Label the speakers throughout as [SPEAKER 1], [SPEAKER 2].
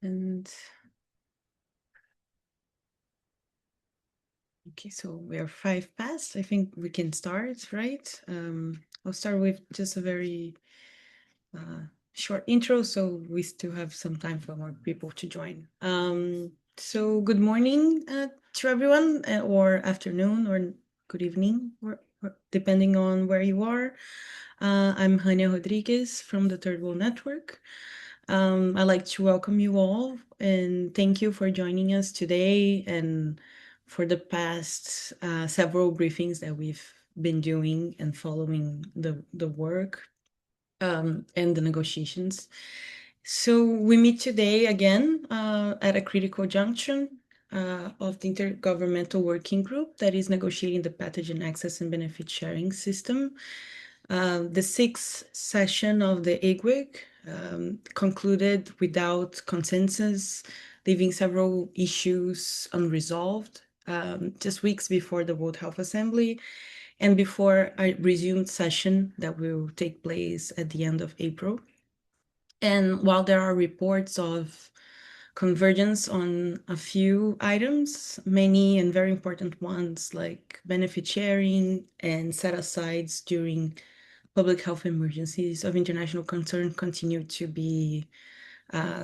[SPEAKER 1] And okay, so we are 5 past. I think we can start, right? I'll start with just a very short intro, so we still have some time for more people to join. So good morning to everyone, or afternoon, or good evening, or depending on where you are. I'm Hania Rodriguez from the Third World Network. I'd like to welcome you all and thank you for joining us today and for the past several briefings that we've been doing and following the work and the negotiations. So we meet today again at a critical junction of the Intergovernmental Working Group that is negotiating the pathogen access and benefit sharing system. The sixth session of the IGWIG concluded without consensus, leaving several issues unresolved just weeks before the World Health Assembly and before a resumed session that will take place at the end of April. And while there are reports of convergence on a few items, many and very important ones like benefit sharing and set-asides during public health emergencies of international concern continue to be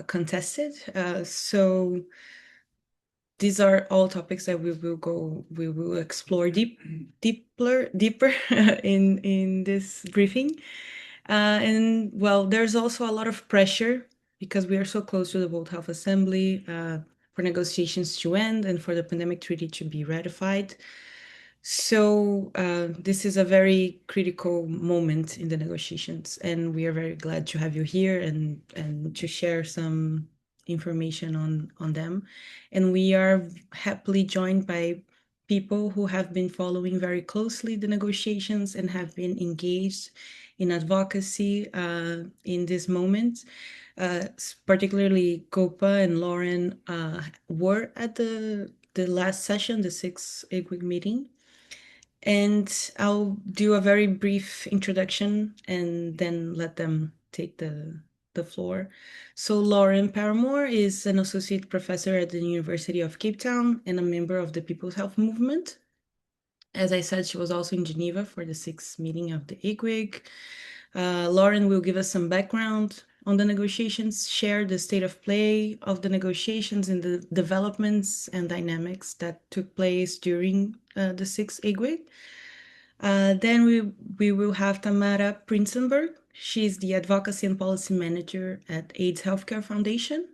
[SPEAKER 1] contested. So these are all topics that we will explore deeper in this briefing. And well, there's also a lot of pressure because we are so close to the World Health Assembly for negotiations to end and for the pandemic treaty to be ratified. So this is a very critical moment in the negotiations, and we are very glad to have you here and to share some information on them. And we are happily joined by people who have been following very closely the negotiations and have been engaged in advocacy in this moment. Particularly Gopa and Lauren were at the last session, the sixth IGWIG meeting. And I'll do a very brief introduction and then let them take the floor. So Lauren Paramore is an associate professor at the University of Cape Town and a member of the People's Health Movement. As I said, she was also in Geneva for the sixth meeting of the IGWIG. Lauren will give us some background on the negotiations, share the state of play of the negotiations and the developments and dynamics that took place during the sixth IGWIG. Then we will have Tamara Prinsenberg. She's the Advocacy and Policy Manager at AIDS Healthcare Foundation.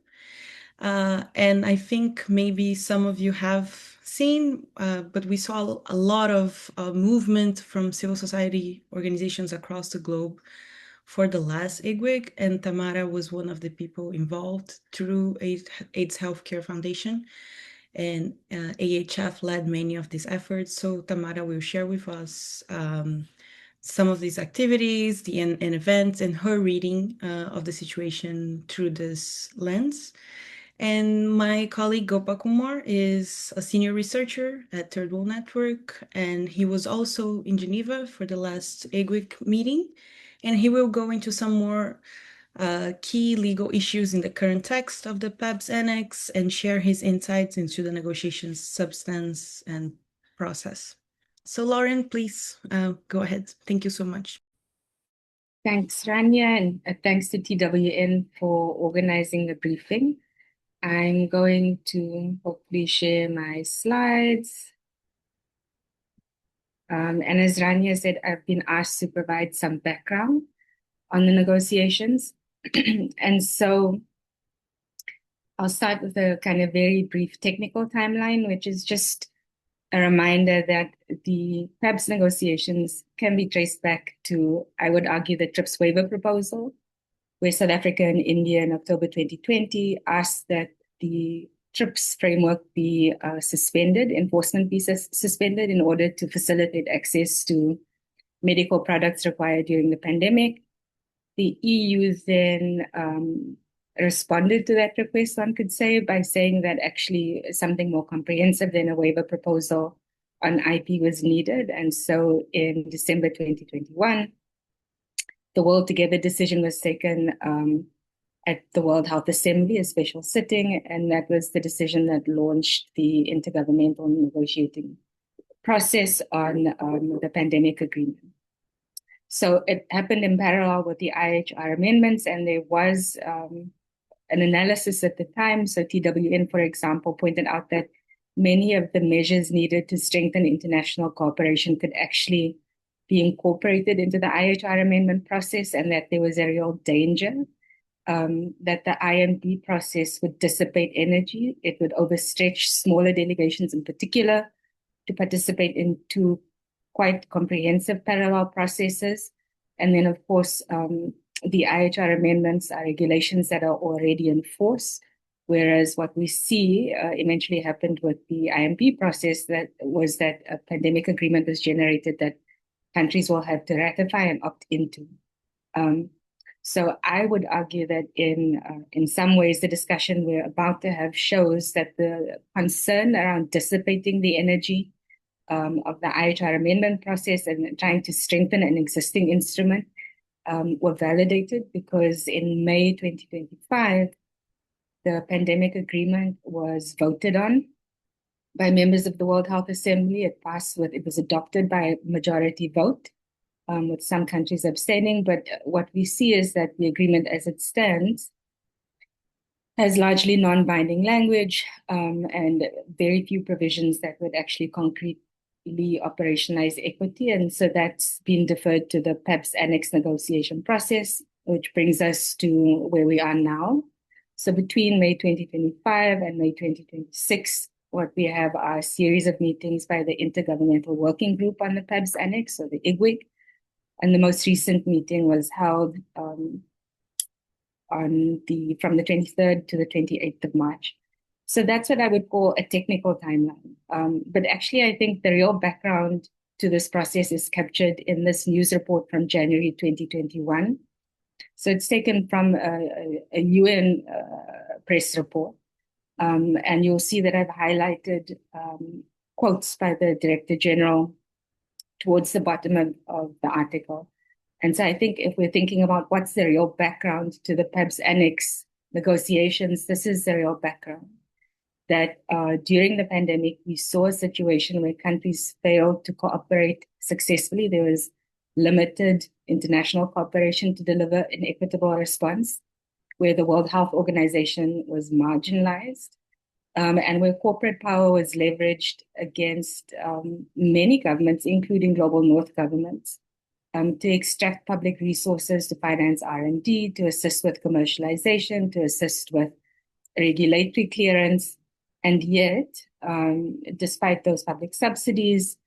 [SPEAKER 1] And I think maybe some of you have seen, but we saw a lot of movement from civil society organizations across the globe for the last IGWIG, and Tamara was one of the people involved through AIDS Healthcare Foundation. And AHF led many of these efforts. So Tamara will share with us some of these activities and events and her reading of the situation through this lens. And my colleague Gopa Kumar is a senior researcher at Third World Network, and he was also in Geneva for the last IGWIG meeting. And he will go into some more key legal issues in the current text of the PABS Annex and share his insights into the negotiations substance and process. So Lauren, please go ahead. Thank you so much.
[SPEAKER 2] Thanks, Rania, and thanks to TWN for organizing the briefing. I'm going to hopefully share my slides. And as Rania said, I've been asked to provide some background on the negotiations. And so I'll start with a kind of very brief technical timeline, which is just a reminder that the PABS negotiations can be traced back to, I would argue, the TRIPS waiver proposal, where South Africa and India in October 2020 asked that the TRIPS framework be suspended, enforcement be suspended in order to facilitate access to medical products required during the pandemic. The EU then responded to that request, one could say, by saying that actually something more comprehensive than a waiver proposal on IP was needed. And so in December 2021, the World Together decision was taken at the World Health Assembly, a special sitting, and that was the decision that launched the intergovernmental negotiating process on the pandemic agreement. So it happened in parallel with the IHR amendments, and there was an analysis at the time. So TWN, for example, pointed out that many of the measures needed to strengthen international cooperation could actually be incorporated into the IHR amendment process, and that there was a real danger that the IMP process would dissipate energy. It would overstretch smaller delegations in particular to participate in two quite comprehensive parallel processes. And then, of course, the IHR amendments are regulations that are already in force, whereas what we see eventually happened with the IMP process that was that a pandemic agreement was generated that countries will have to ratify and opt into. So I would argue that in some ways, the discussion we're about to have shows that the concern around dissipating the energy of the IHR amendment process and trying to strengthen an existing instrument were validated, because in May 2025, the pandemic agreement was voted on by members of the World Health Assembly. It was adopted by a majority vote, with some countries abstaining. But what we see is that the agreement as it stands has largely non-binding language and very few provisions that would actually concretely operationalize equity. And so that's been deferred to the PABS annex negotiation process, which brings us to where we are now. So between May 2025 and May 2026, what we have are a series of meetings by the Intergovernmental Working Group on the PABS annex, or the IGWIG. And the most recent meeting was held from the 23rd to the 28th of March. So that's what I would call a technical timeline. But actually, I think the real background to this process is captured in this news report from January 2021. So it's taken from a UN press report. And you'll see that I've highlighted quotes by the Director General towards the bottom of the article. And so I think if we're thinking about what's the real background to the PABS annex negotiations, this is the real background. That during the pandemic, we saw a situation where countries failed to cooperate successfully. There was limited international cooperation to deliver an equitable response, where the World Health Organization was marginalized, and where corporate power was leveraged against many governments, including global North governments, to extract public resources to finance R&D, to assist with commercialization, to assist with regulatory clearance. And yet, despite those public subsidies,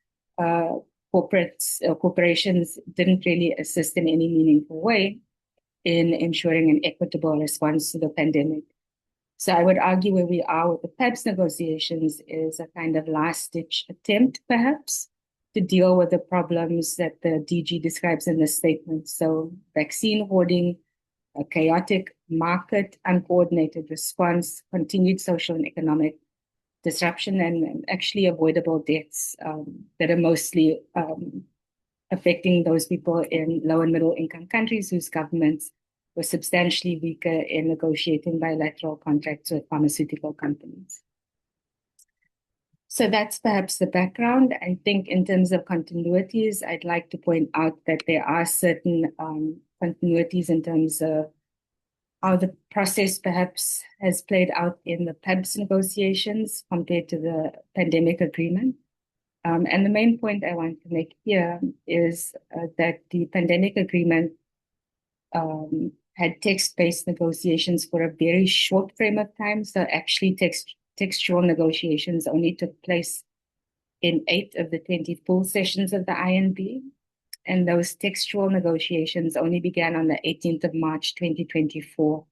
[SPEAKER 2] corporations didn't really assist in any meaningful way in ensuring an equitable response to the pandemic. So I would argue where we are with the PABS negotiations is a kind of last-ditch attempt, perhaps, to deal with the problems that the DG describes in the statement. So vaccine hoarding, a chaotic market, uncoordinated response, continued social and economic disruption, and actually avoidable deaths that are mostly affecting those people in low and middle income countries whose governments were substantially weaker in negotiating bilateral contracts with pharmaceutical companies. So that's perhaps the background. I think in terms of continuities, I'd like to point out that there are certain continuities in terms of how the process perhaps has played out in the PABS negotiations compared to the pandemic agreement. And the main point I want to make here is that the pandemic agreement had text-based negotiations for a very short frame of time. So actually textual negotiations only took place in 8 of the 20 full sessions of the INB. And those textual negotiations only began on the 18th of March, 2024.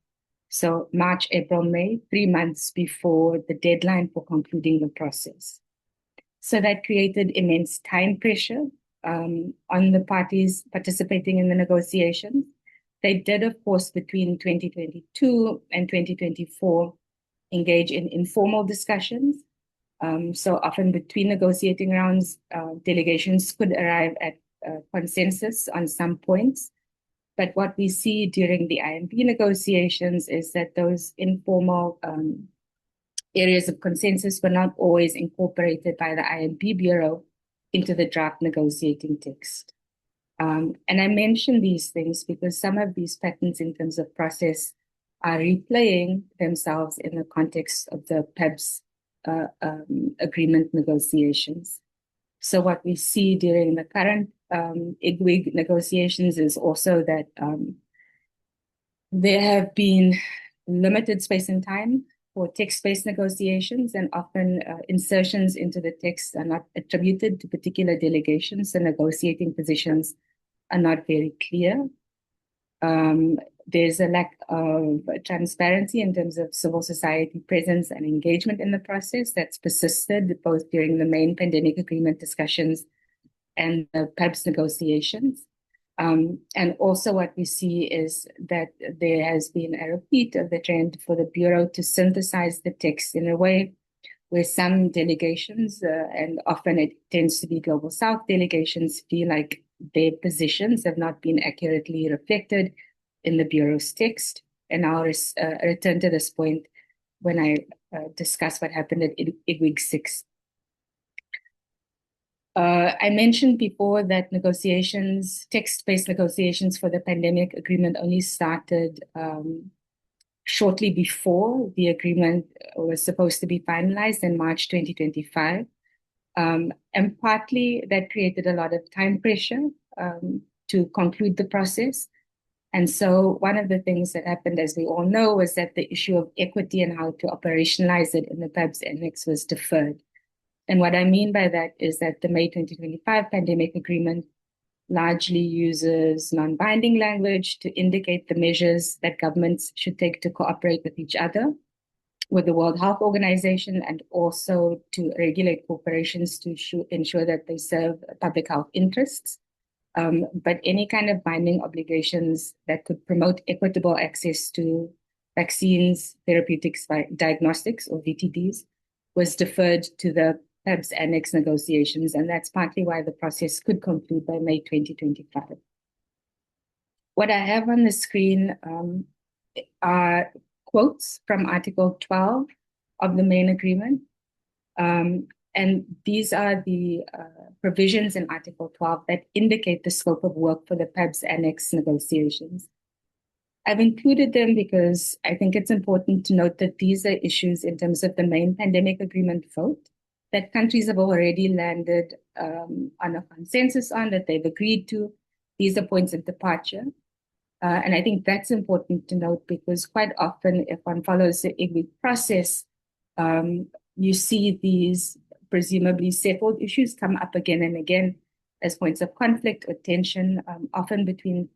[SPEAKER 2] So March, April, May, 3 months before the deadline for concluding the process. So that created immense time pressure on the parties participating in the negotiations. They did, of course, between 2022 and 2024, engage in informal discussions. So often between negotiating rounds, delegations could arrive at consensus on some points. But what we see during the IMP negotiations is that those informal areas of consensus were not always incorporated by the IMP Bureau into the draft negotiating text. And I mention these things because some of these patterns in terms of process are replaying themselves in the context of the PABS agreement negotiations. So what we see during the current IGWIG negotiations is also that there have been limited space and time for text-based negotiations, and often insertions into the text are not attributed to particular delegations. The negotiating positions are not very clear. There's a lack of transparency in terms of civil society presence and engagement in the process that's persisted both during the main pandemic agreement discussions and the PABS negotiations. And also what we see is that there has been a repeat of the trend for the Bureau to synthesize the text in a way where some delegations, and often it tends to be Global South delegations, feel like their positions have not been accurately reflected in the Bureau's text. And I'll return to this point when I discuss what happened at IGWIG 6. I mentioned before that negotiations, text-based negotiations for the pandemic agreement only started shortly before the agreement was supposed to be finalized in March 2025. And partly that created a lot of time pressure to conclude the process. And so one of the things that happened, as we all know, was that the issue of equity and how to operationalize it in the PABS Annex was deferred. And what I mean by that is that the May 2025 pandemic agreement largely uses non-binding language to indicate the measures that governments should take to cooperate with each other, with the World Health Organization, and also to regulate corporations to ensure that they serve public health interests. But any kind of binding obligations that could promote equitable access to vaccines, therapeutics, diagnostics, or VTDs, was deferred to the PABS Annex negotiations, and that's partly why the process could conclude by May 2025. What I have on the screen are quotes from Article 12 of the main agreement. And these are the provisions in Article 12 that indicate the scope of work for the PABS Annex negotiations. I've included them because I think it's important to note that these are issues in terms of the main pandemic agreement vote that countries have already landed on a consensus on, that they've agreed to. These are points of departure. And I think that's important to note because quite often if one follows the IGWIG process, you see these presumably settled issues come up again and again as points of conflict or tension, often between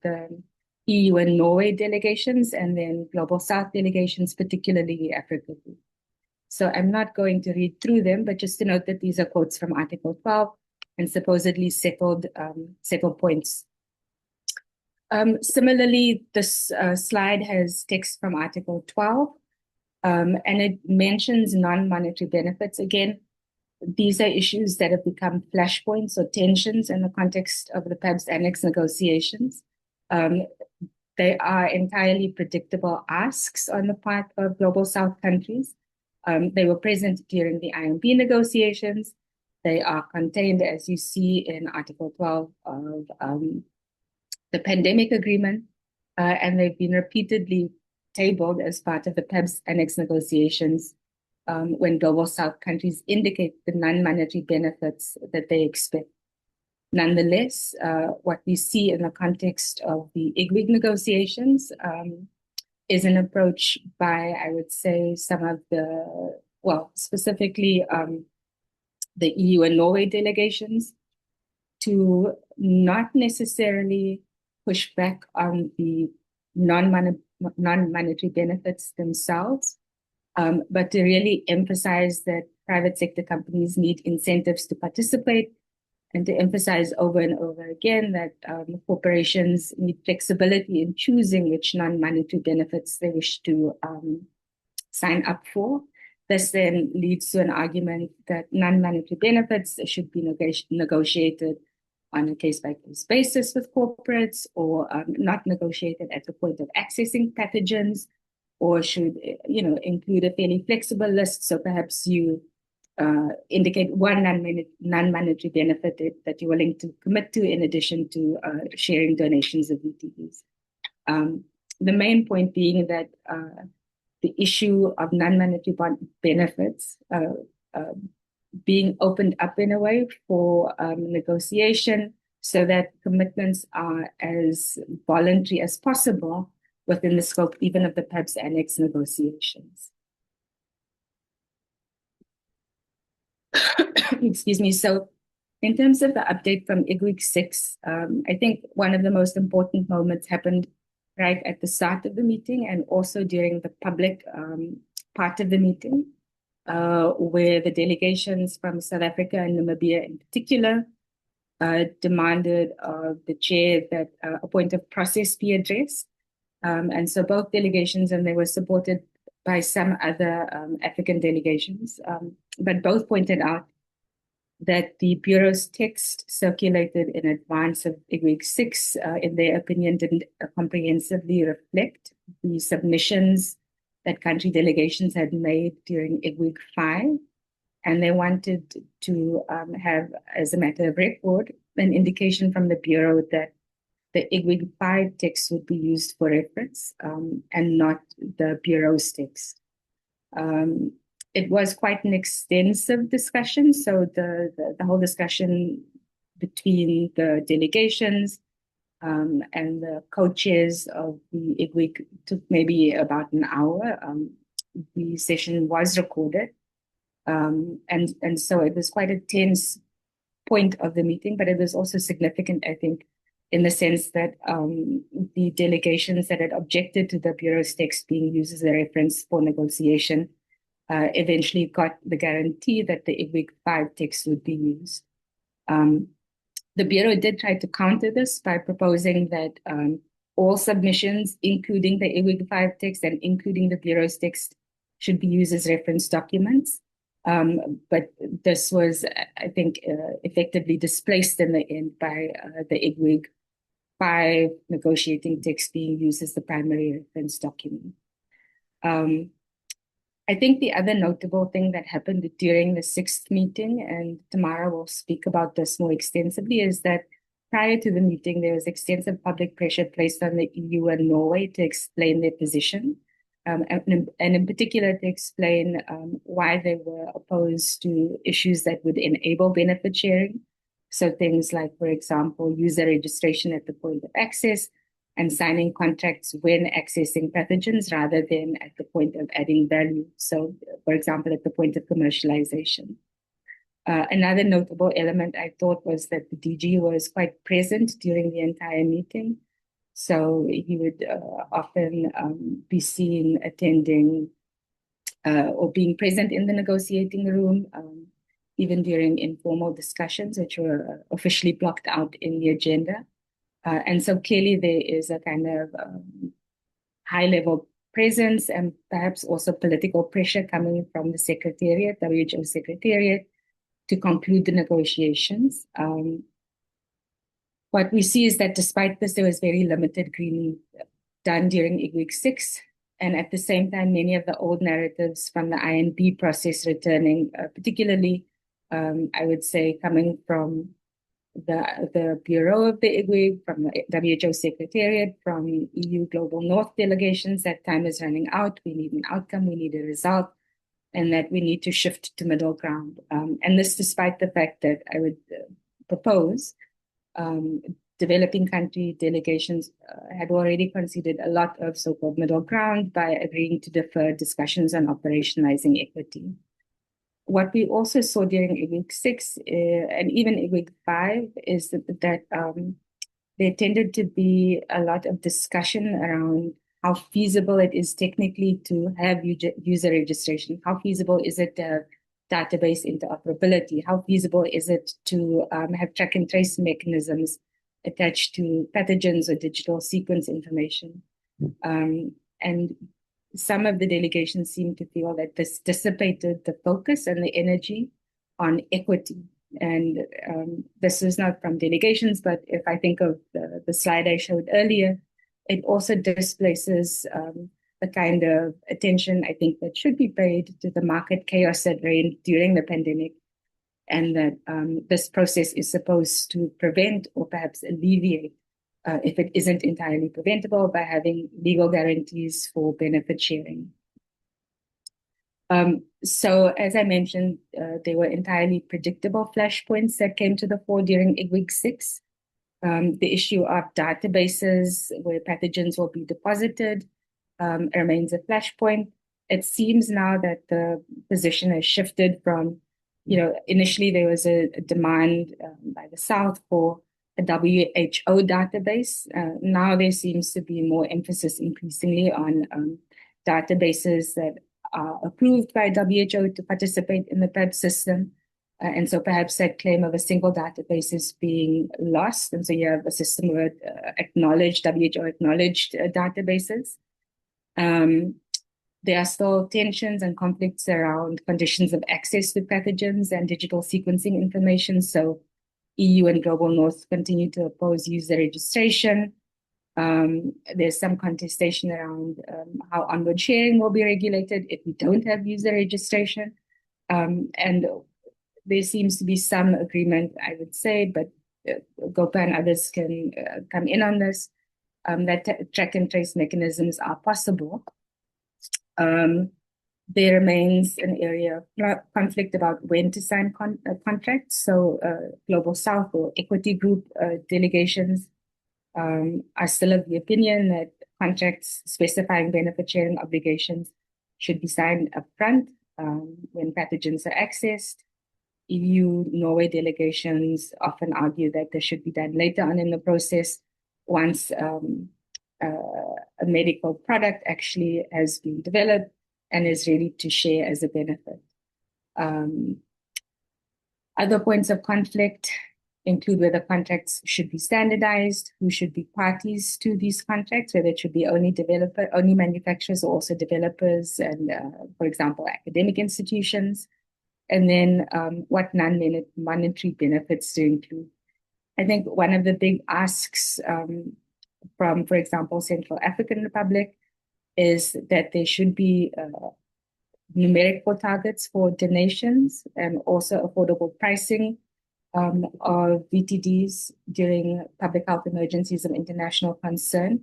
[SPEAKER 2] the EU and Norway delegations and then Global South delegations, particularly Africa. So I'm not going to read through them, but just to note that these are quotes from Article 12 and supposedly settled points. Similarly, this slide has text from Article 12, and it mentions non-monetary benefits. Again, these are issues that have become flashpoints or tensions in the context of the PABS Annex negotiations. They are entirely predictable asks on the part of Global South countries. They were present during the IMP negotiations. They are contained, as you see, in Article 12 of the pandemic agreement, and they've been repeatedly tabled as part of the PABS Annex negotiations when Global South countries indicate the non-monetary benefits that they expect. Nonetheless, what we see in the context of the IGWIG negotiations is an approach by, I would say, some of the, well, specifically the EU and Norway delegations to not necessarily push back on the non-monetary benefits themselves, but to really emphasize that private sector companies need incentives to participate and to emphasize over and over again that corporations need flexibility in choosing which non-monetary benefits they wish to sign up for. This then leads to an argument that non-monetary benefits should be negotiated on a case-by-case basis with corporates, or not negotiated at the point of accessing pathogens, or should include a fairly flexible list. So perhaps you indicate one non-monetary benefit that you're willing to commit to, in addition to sharing donations of VTVs. The main point being that the issue of non-monetary benefits being opened up in a way for negotiation, so that commitments are as voluntary as possible within the scope even of the PABS Annex negotiations. Excuse me. So in terms of the update from IGWIG 6, I think one of the most important moments happened right at the start of the meeting, and also during the public part of the meeting, where the delegations from South Africa and Namibia in particular demanded of the chair that a point of process be addressed. And so both delegations, and they were supported by some other African delegations, but both pointed out that the Bureau's text circulated in advance of IGWIG 6, in their opinion, didn't comprehensively reflect the submissions that country delegations had made during IGWIG 5. And they wanted to have, as a matter of record, an indication from the Bureau that the IGWIG 5 text would be used for reference, and not the Bureau's text. It was quite an extensive discussion. So the whole discussion between the delegations and the co-chairs of the IGWIG took maybe about an hour. The session was recorded. And so it was quite a tense point of the meeting, but it was also significant, I think, in the sense that the delegations that had objected to the Bureau's text being used as a reference for negotiation eventually got the guarantee that the IGWIG 5 text would be used. The Bureau did try to counter this by proposing that all submissions, including the IGWIG 5 text and including the Bureau's text, should be used as reference documents. But this was, I think, effectively displaced in the end by the IGWIG 5 negotiating text being used as the primary reference document. I think the other notable thing that happened during the 6th meeting, and Tamara will speak about this more extensively, is that prior to the meeting, there was extensive public pressure placed on the EU and Norway to explain their position. And in particular to explain why they were opposed to issues that would enable benefit sharing. So things like, for example, user registration at the point of access and signing contracts when accessing pathogens rather than at the point of adding value. So, for example, at the point of commercialization. Another notable element I thought was that the DG was quite present during the entire meeting. So he would often be seen attending or being present in the negotiating room, even during informal discussions, which were officially blocked out in the agenda. And so clearly there is a kind of high-level presence and perhaps also political pressure coming from the Secretariat, WHO Secretariat, to conclude the negotiations. What we see is that despite this, there was very limited greening done during IGWIG 6. And at the same time, many of the old narratives from the INP process returning, particularly, I would say, coming from the Bureau of the IGWIG, from the WHO Secretariat, from EU Global North delegations, that time is running out. We need an outcome, we need a result, and that we need to shift to middle ground. And this despite the fact that I would propose developing country delegations had already conceded a lot of so-called middle ground by agreeing to defer discussions on operationalizing equity. What we also saw during IGWIG 6 and even IGWIG 5 is that there tended to be a lot of discussion around how feasible it is technically to have user registration. How feasible is it to have database interoperability? How feasible is it to have track and trace mechanisms attached to pathogens or digital sequence information? And some of the delegations seem to feel that this dissipated the focus and the energy on equity. And this is not from delegations, but if I think of the slide I showed earlier, it also displaces the kind of attention I think that should be paid to the market chaos that reigned during the pandemic, and that this process is supposed to prevent or perhaps alleviate, if it isn't entirely preventable, by having legal guarantees for benefit sharing. So as I mentioned, there were entirely predictable flashpoints that came to the fore during IGWIG 6. The issue of databases where pathogens will be deposited remains a flashpoint. It seems now that the position has shifted from, initially there was a demand by the South for a WHO database. Now there seems to be more emphasis increasingly on databases that are approved by WHO to participate in the PABS system. And so perhaps that claim of a single database is being lost. And so you have a system with acknowledged, WHO acknowledged databases. There are still tensions and conflicts around conditions of access to pathogens and digital sequencing information. So EU and Global North continue to oppose user registration. There's some contestation around how onward sharing will be regulated if we don't have user registration. And there seems to be some agreement, I would say, but Gopa and others can come in on this, that track and trace mechanisms are possible. There remains an area of conflict about when to sign contracts. So Global South or Equity Group delegations are still of the opinion that contracts specifying benefit sharing obligations should be signed upfront when pathogens are accessed. EU, Norway delegations often argue that this should be done later on in the process once a medical product actually has been developed and is ready to share as a benefit. Other points of conflict include whether contracts should be standardized, who should be parties to these contracts, whether it should be only manufacturers or also developers and, for example, academic institutions, and then what non-monetary benefits to include. I think one of the big asks from, for example, Central African Republic is that there should be numerical targets for donations and also affordable pricing of VTDs during public health emergencies of international concern.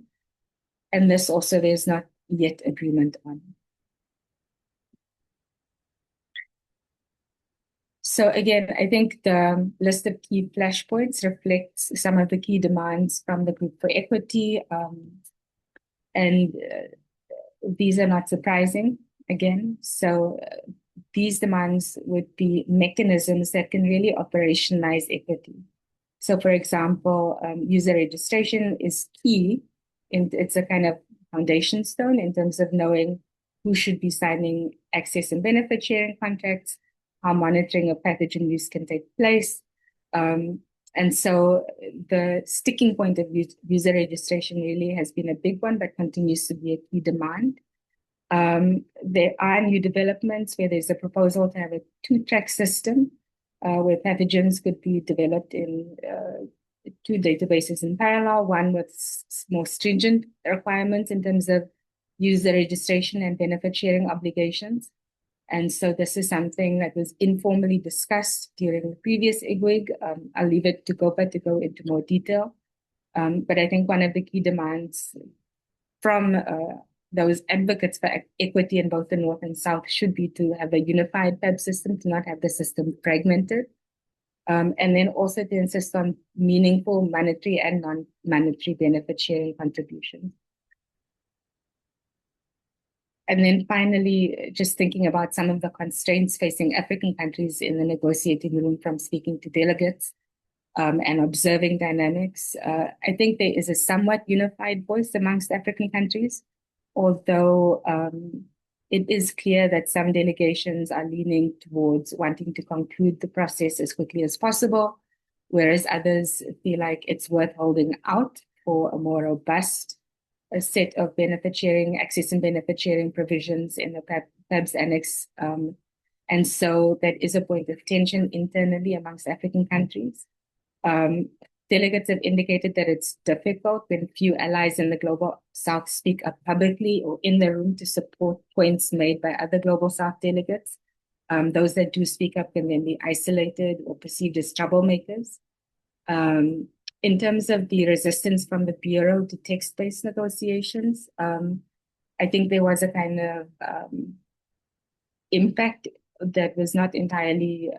[SPEAKER 2] And this also there's not yet agreement on. So again, I think the list of key flashpoints reflects some of the key demands from the Group for Equity. And these are not surprising, again. So these demands would be mechanisms that can really operationalize equity. So for example, user registration is key. And it's a kind of foundation stone in terms of knowing who should be signing access and benefit sharing contracts, how monitoring of pathogen use can take place. And so the sticking point of user registration really has been a big one, but continues to be a key demand. There are new developments where there's a proposal to have a two-track system where pathogens could be developed in two databases in parallel, one with more stringent requirements in terms of user registration and benefit sharing obligations. And so this is something that was informally discussed during the previous IGWIG. I'll leave it to Gopa to go into more detail. But I think one of the key demands from those advocates for equity in both the North and South should be to have a unified PABS system, to not have the system fragmented. And then also to insist on meaningful monetary and non-monetary benefit sharing contributions. And then finally, just thinking about some of the constraints facing African countries in the negotiating room from speaking to delegates and observing dynamics, I think there is a somewhat unified voice amongst African countries, although it is clear that some delegations are leaning towards wanting to conclude the process as quickly as possible, whereas others feel like it's worth holding out for a more robust a set of benefit sharing, access and benefit sharing provisions in the PABS Annex And so that is a point of tension internally amongst African countries. Um, Delegates have indicated that it's difficult when few allies in the global south speak up publicly or in the room to support points made by other global south delegates. Those that do speak up can then be isolated or perceived as troublemakers. In terms of the resistance from the Bureau to text-based negotiations, I think there was a kind of impact that was not entirely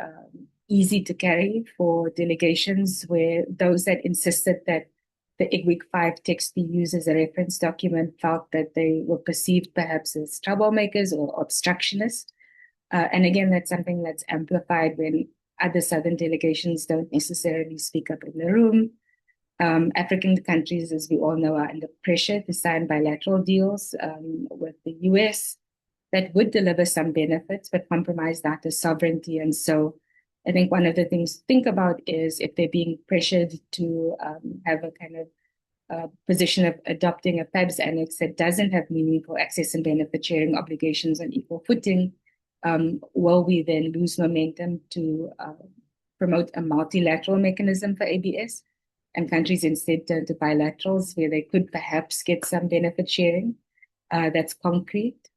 [SPEAKER 2] easy to carry for delegations, where those that insisted that the IGWIC 5 text be used as a reference document felt that they were perceived perhaps as troublemakers or obstructionists. And again, that's something that's amplified when other Southern delegations don't necessarily speak up in the room. African countries, as we all know, are under pressure to sign bilateral deals with the US that would deliver some benefits, but compromise data sovereignty. And so I think one of the things to think about is if they're being pressured to have a kind of position of adopting a PABS annex that doesn't have meaningful access and benefit sharing obligations on equal footing, will we then lose momentum to promote a multilateral mechanism for ABS? And countries instead turn to bilaterals where they could perhaps get some benefit sharing that's concrete.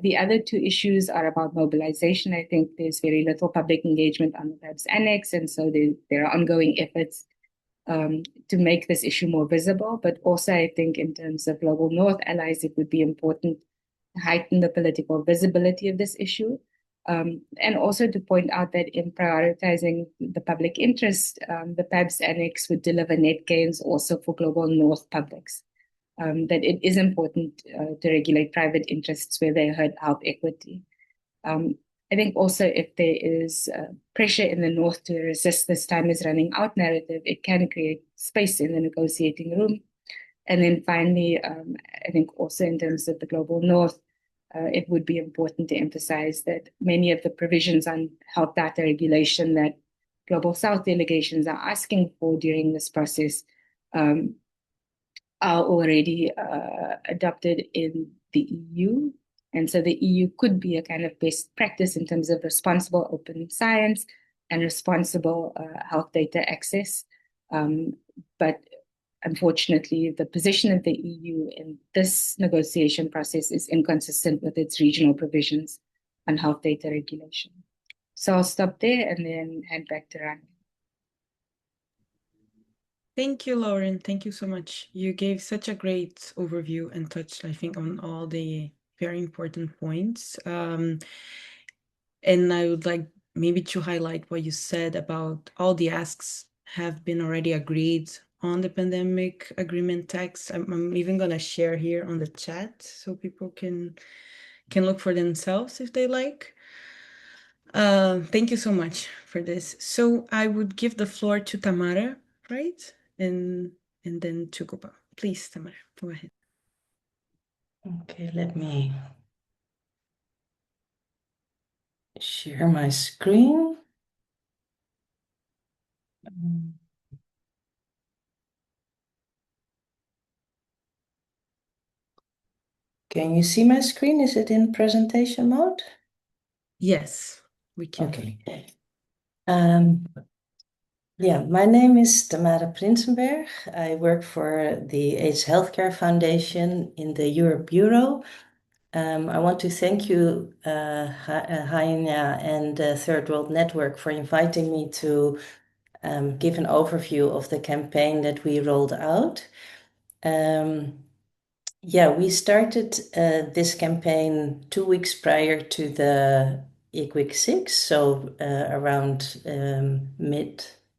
[SPEAKER 2] The other two issues are about mobilization. I think there's very little public engagement on the PABS annex, and so there are ongoing efforts to make this issue more visible. But also, I think in terms of global North allies, it would be important to heighten the political visibility of this issue. And also to point out that in prioritizing the public interest, the PABS annex would deliver net gains also for global North publics. That it is important to regulate private interests where they hurt health equity. I think also if there is pressure in the North to resist this time is running out narrative, it can create space in the negotiating room. And then finally, I think also in terms of the global North, it would be important to emphasize that many of the provisions on health data regulation that global South delegations are asking for during this process are already adopted in the EU. And so the EU could be a kind of best practice in terms of responsible open science and responsible health data access. But unfortunately, the position of the EU in this negotiation process is inconsistent with its regional provisions on health data regulation. So I'll stop there and then hand back to Rani.
[SPEAKER 1] Thank you, Lauren. Thank you so much. You gave such a great overview and touched, I think, on all the very important points. And I would like maybe to highlight what you said about all the asks have been already agreed on the pandemic agreement text. I'm even going to share here on the chat so people can look for themselves if they like. Thank you so much for this. So I would give the floor to Tamara, right? And then to Gopa. Please, Tamara, go ahead.
[SPEAKER 3] Okay, let me share my screen. Can you see my screen? Is it in presentation mode?
[SPEAKER 1] Yes, we can.
[SPEAKER 3] Okay. Yeah, my name is Tamara Prinsenberg. I work for the AIDS Healthcare Foundation in the Europe Bureau. I want to thank you, Hainia and Third World Network, for inviting me to give an overview of the campaign that we rolled out. Yeah, we started this campaign 2 weeks prior to the IGWIC 6, so around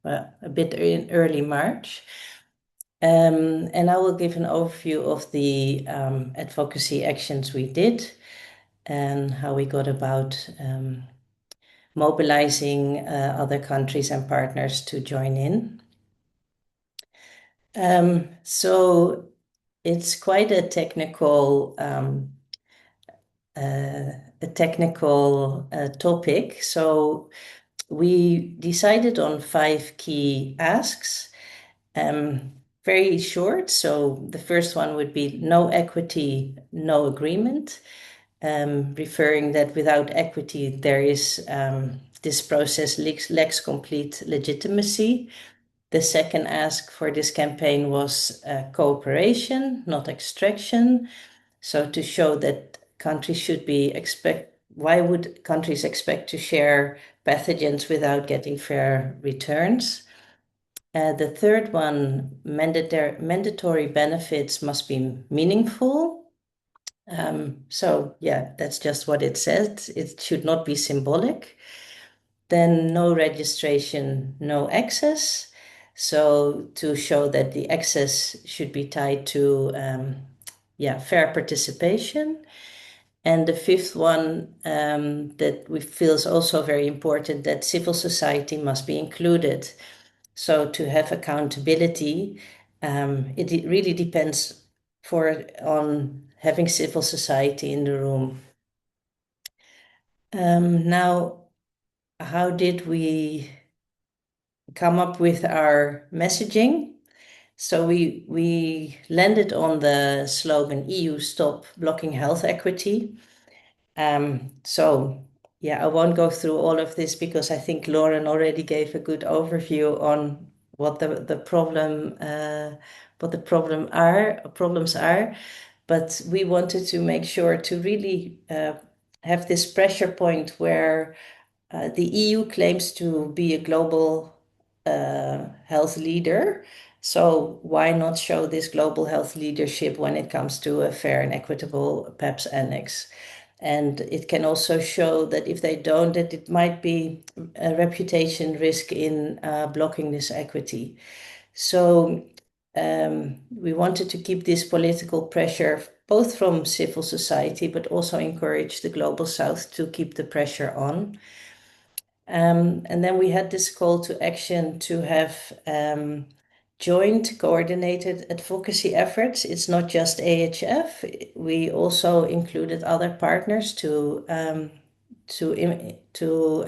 [SPEAKER 3] a bit in early March. And I will give an overview of the advocacy actions we did and how we got about mobilizing other countries and partners to join in. So it's quite a technical topic. So we decided on 5 key asks, very short. So the first one would be no equity, no agreement. referring that without equity, there is this process lacks complete legitimacy. The second ask for this campaign was cooperation, not extraction. So to show that countries should why would countries expect to share pathogens without getting fair returns? The third one, mandatory benefits must be meaningful. So yeah, that's just what it says. It should not be symbolic. Then no registration, no access. So to show that the access should be tied to fair participation. And the fifth one that we feel is also very important, that civil society must be included. So to have accountability, it really depends on having civil society in the room. Now, how did we come up with our messaging? So we landed on the slogan EU Stop Blocking Health Equity. So yeah, I won't go through all of this because I think Lauren already gave a good overview on what the problems are. But we wanted to make sure to really have this pressure point where the EU claims to be a global health leader. So why not show this global health leadership when it comes to a fair and equitable PABS annex? And it can also show that if they don't, that it might be a reputation risk in blocking this equity. So we wanted to keep this political pressure both from civil society, but also encourage the Global South to keep the pressure on. And then we had this call to action to have joint coordinated advocacy efforts. It's not just AHF. We also included other partners to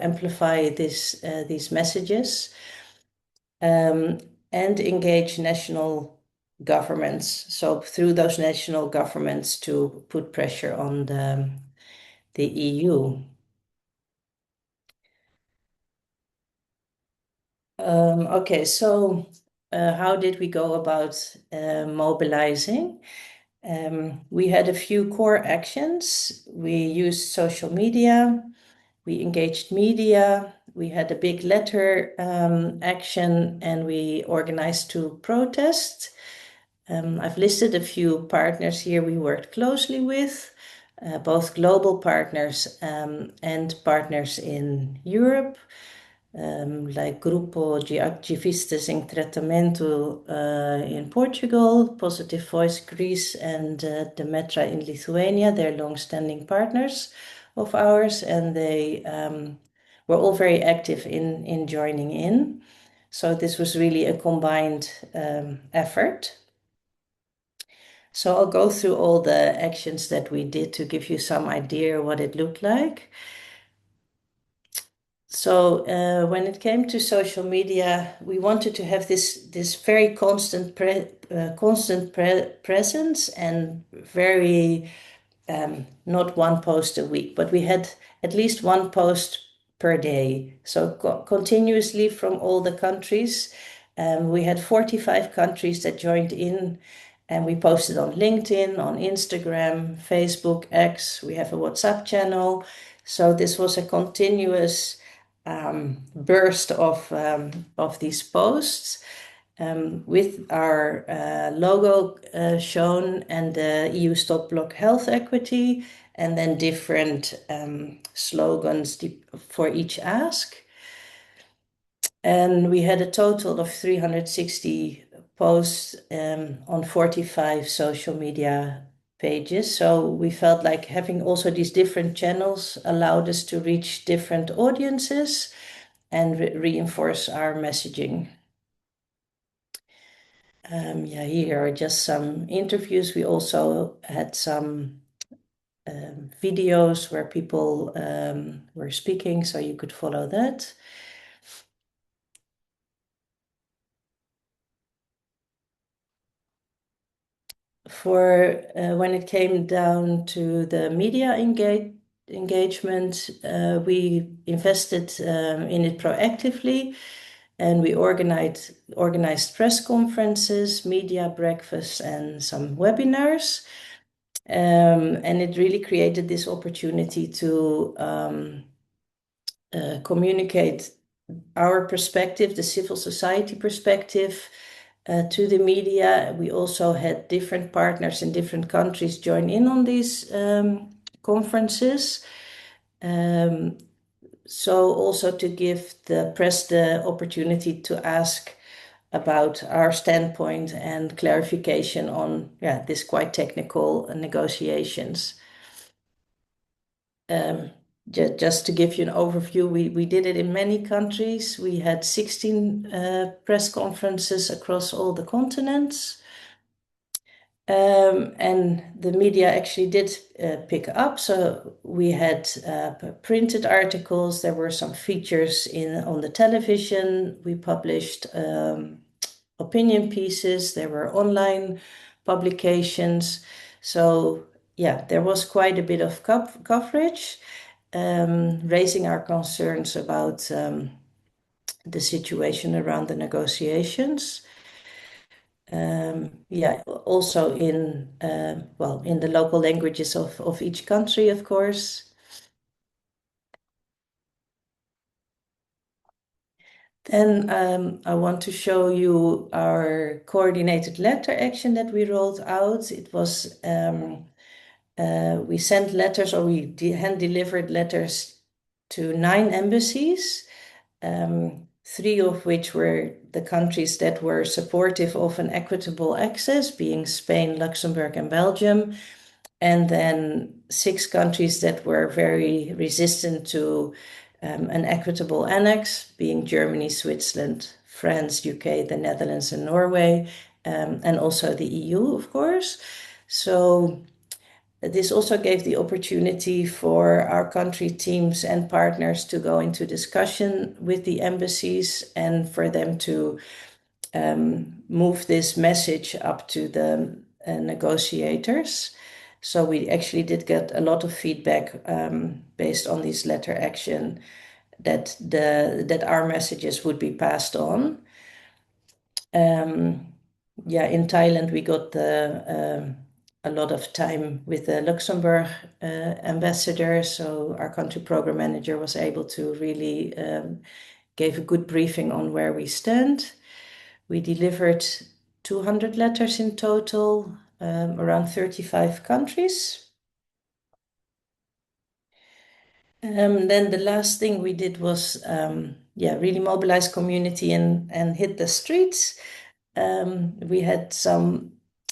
[SPEAKER 3] amplify these messages and engage national governments. So through those national governments to put pressure on the EU. Okay, so how did we go about mobilizing? We had a few core actions. We used social media, we engaged media, we had a big letter action, and we organized two protests. I've listed a few partners here we worked closely with, both global partners and partners in Europe. Like Grupo de Ativistas em Tratamento in Portugal, Positive Voice Greece, and Demetra in Lithuania. They're long-standing partners of ours, and they were all very active in joining in. So this was really a combined effort. So I'll go through all the actions that we did to give you some idea what it looked like. So when it came to social media, we wanted to have this very constant presence and very not one post a week, but we had at least one post per day. So continuously from all the countries. We had 45 countries that joined in, and we posted on LinkedIn, on Instagram, Facebook, X. We have a WhatsApp channel. So this was a continuous burst of these posts with our logo shown and the EU Stop Block Health Equity, and then different slogans for each ask. And we had a total of 360 posts on 45 social media pages. So we felt like having also these different channels allowed us to reach different audiences and reinforce our messaging. Here are just some interviews. We also had some videos where people were speaking, so you could follow that. for when it came down to the media engagement, we invested in it proactively, and we organized press conferences, media breakfasts, and some webinars. And it really created this opportunity to communicate our perspective, the civil society perspective, to the media. We also had different partners in different countries join in on these conferences. So also to give the press the opportunity to ask about our standpoint and clarification on this quite technical negotiations. Just to give you an overview, we did it in many countries. We had 16 press conferences across all the continents. And the media actually did pick up. So we had printed articles. There were some features on the television. We published opinion pieces. There were online publications. So yeah, there was quite a bit of coverage, raising our concerns about the situation around the negotiations. Also in the local languages of each country, of course. Then I want to show you our coordinated letter action that we rolled out. It was we sent letters, or we hand-delivered letters to 9 embassies, 3 of which were the countries that were supportive of an equitable access, being Spain, Luxembourg, and Belgium, and then 6 countries that were very resistant to an equitable annex, being Germany, Switzerland, France, UK, the Netherlands, and Norway, and also the EU, of course. So this also gave the opportunity for our country teams and partners to go into discussion with the embassies and for them to move this message up to the negotiators. So we actually did get a lot of feedback based on this letter action that our messages would be passed on. In Thailand we got a lot of time with the Luxembourg ambassador, so our country program manager was able to really give a good briefing on where we stand. We delivered 200 letters in total, around 35 countries. Then the last thing we did was really mobilize community and hit the streets. We had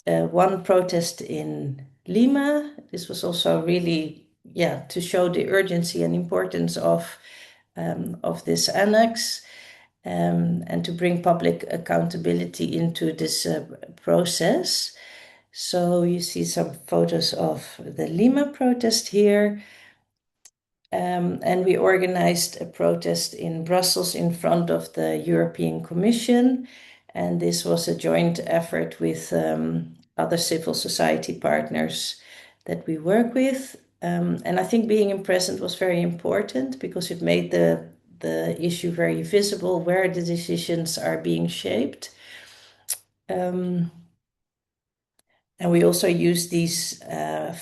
[SPEAKER 3] one protest in Lima. This was also really to show the urgency and importance of this annex, and to bring public accountability into this process. So you see some photos of the Lima protest here. And we organized a protest in Brussels in front of the European Commission. And this was a joint effort with other civil society partners that we work with. And I think being present was very important because it made the issue very visible where the decisions are being shaped. And we also use these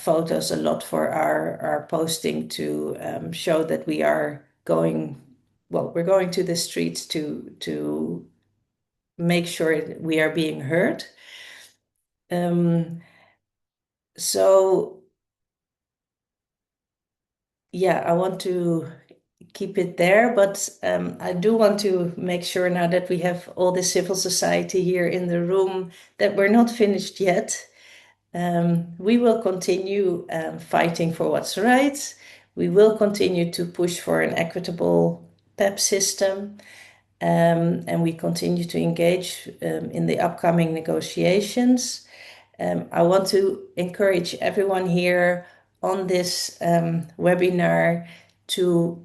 [SPEAKER 3] photos a lot for our posting to show that we are we're going to the streets to make sure we are being heard. So I want to keep it there, but I do want to make sure now that we have all the civil society here in the room that we're not finished yet. We will continue fighting for what's right. We will continue to push for an equitable PABS system, and we continue to engage in the upcoming negotiations. I want to encourage everyone here on this webinar to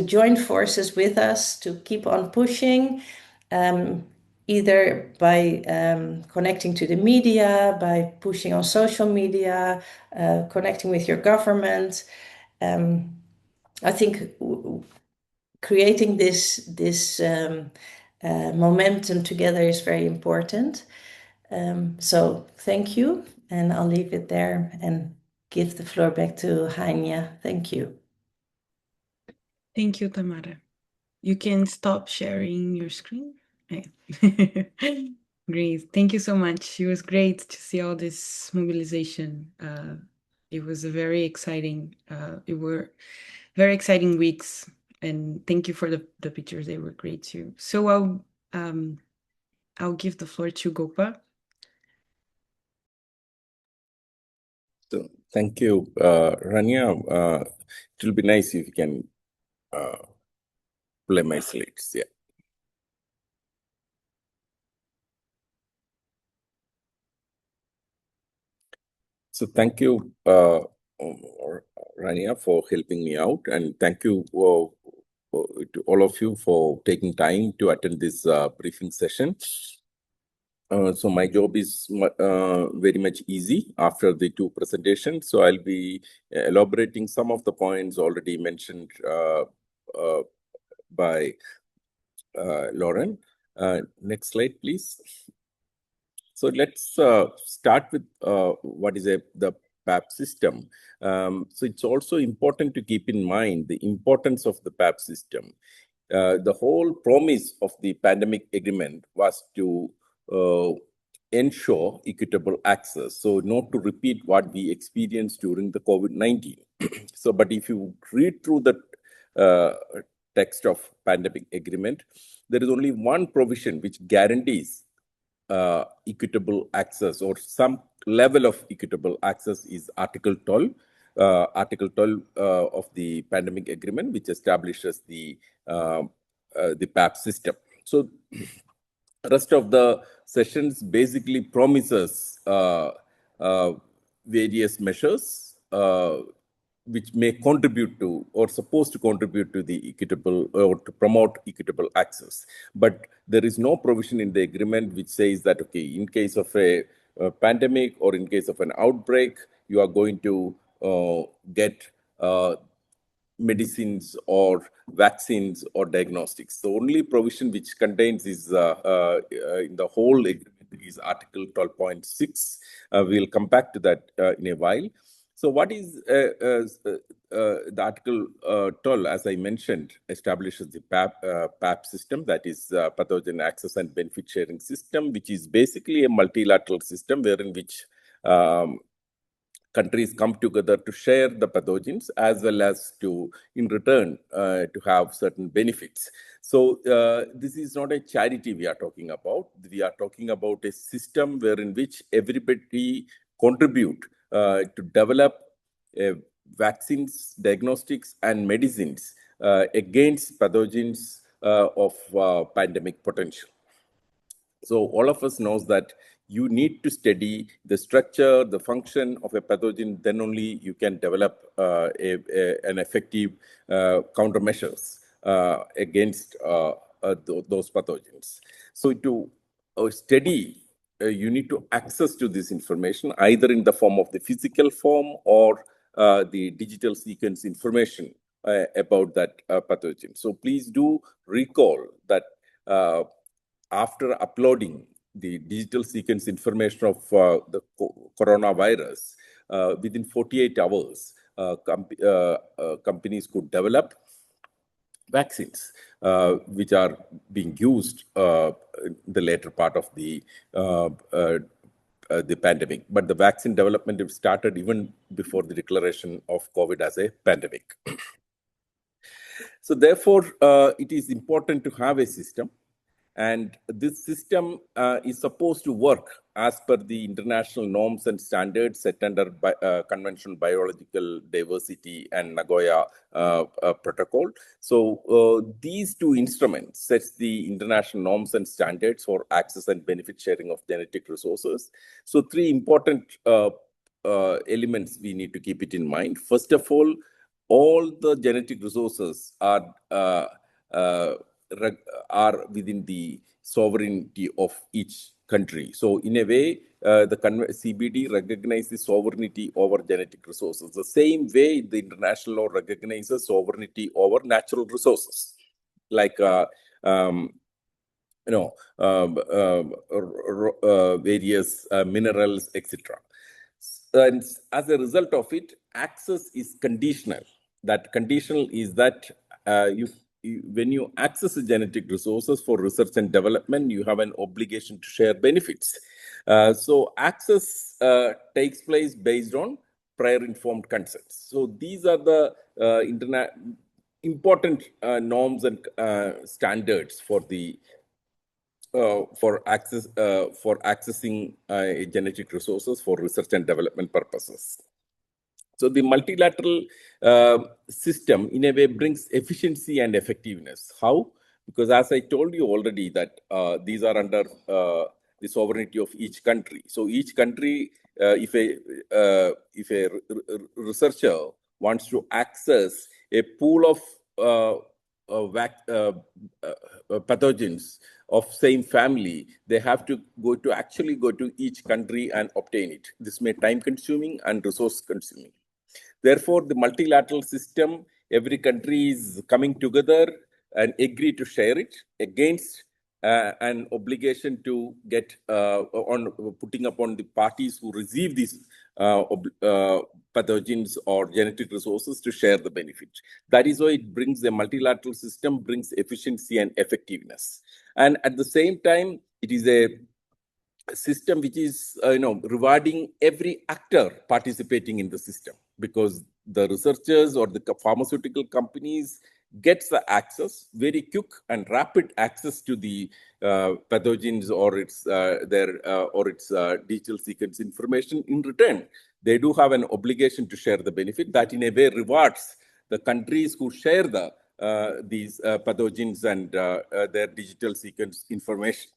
[SPEAKER 3] join forces with us, to keep on pushing. either by connecting to the media, by pushing on social media, connecting with your government. I think creating this momentum together is very important. So thank you, and I'll leave it there and give the floor back to Hania. Thank you.
[SPEAKER 1] Thank you, Tamara. You can stop sharing your screen. Okay. Great. Thank you so much. It was great to see all this mobilization. It was a very exciting, it were very exciting weeks. And thank you for the pictures. They were great too. So I'll give the floor to Gopa.
[SPEAKER 4] So thank you, Rania. It will be nice if you can play my slides. Yeah. So thank you, Rania, for helping me out, and thank you to all of you for taking time to attend this briefing session. So my job is very much easy after the two presentations. So I'll be elaborating some of the points already mentioned by Lauren. Next slide, please. So let's start with what is the PABS system. So it's also important to keep in mind the importance of the PABS system. The whole promise of the pandemic agreement was to ensure equitable access. So not to repeat what we experienced during the COVID-19. So, but if you read through the text of pandemic agreement, there is only one provision which guarantees equitable access or some level of equitable access is Article 12. Article 12 of the pandemic agreement, which establishes the PABS system. So rest of the sessions basically promises various measures which may contribute to or supposed to contribute to the equitable or to promote equitable access. But there is no provision in the agreement which says that, okay, in case of a pandemic or in case of an outbreak, you are going to get medicines or vaccines or diagnostics. The only provision which contains is in the whole agreement is Article 12.6. We'll come back to that in a while. So what is the Article 12, as I mentioned, establishes the PABS system, that is Pathogen Access and Benefit Sharing System, which is basically a multilateral system wherein which countries come together to share the pathogens as well as to, in return, to have certain benefits. So this is not a charity we are talking about. We are talking about a system wherein which everybody contribute to develop vaccines, diagnostics, and medicines against pathogens of pandemic potential. So all of us knows that you need to study the structure, the function of a pathogen, then only you can develop an effective countermeasures against those pathogens. So to study, you need to access to this information either in the form of the physical form or the digital sequence information about that pathogen. So please do recall that after uploading the digital sequence information of the coronavirus, within 48 hours, companies could develop vaccines, which are being used in the later part of the pandemic. But the vaccine development started even before the declaration of COVID as a pandemic. So therefore, it is important to have a system. And this system is supposed to work as per the international norms and standards set under Convention on Biological Diversity and Nagoya Protocol. So these two instruments sets the international norms and standards for access and benefit sharing of genetic resources. So three important elements we need to keep it in mind. First of all the genetic resources are are within the sovereignty of each country. So in a way, the CBD recognizes the sovereignty over genetic resources. The same way the international law recognizes sovereignty over natural resources, like various minerals, etc. And as a result of it, access is conditional. That conditional is that when you access genetic resources for research and development, you have an obligation to share benefits. So access takes place based on prior informed consent. So these are the important norms and standards for the for accessing genetic resources for research and development purposes. So the multilateral system, in a way, brings efficiency and effectiveness. How? Because as I told you already, that these are under the sovereignty of each country. So each country, if a researcher wants to access a pool of pathogens of same family, they have to actually go to each country and obtain it. This may time consuming and resource consuming. Therefore, the multilateral system, every country is coming together and agree to share it against an obligation to get on putting upon the parties who receive these pathogens or genetic resources to share the benefit. That is why it brings the multilateral system, brings efficiency and effectiveness. And at the same time, it is a system which is rewarding every actor participating in the system, because the researchers or the pharmaceutical companies gets the access, very quick and rapid access to the pathogens or its digital sequence information. In return, they do have an obligation to share the benefit that in a way rewards the countries who share these pathogens and their digital sequence information.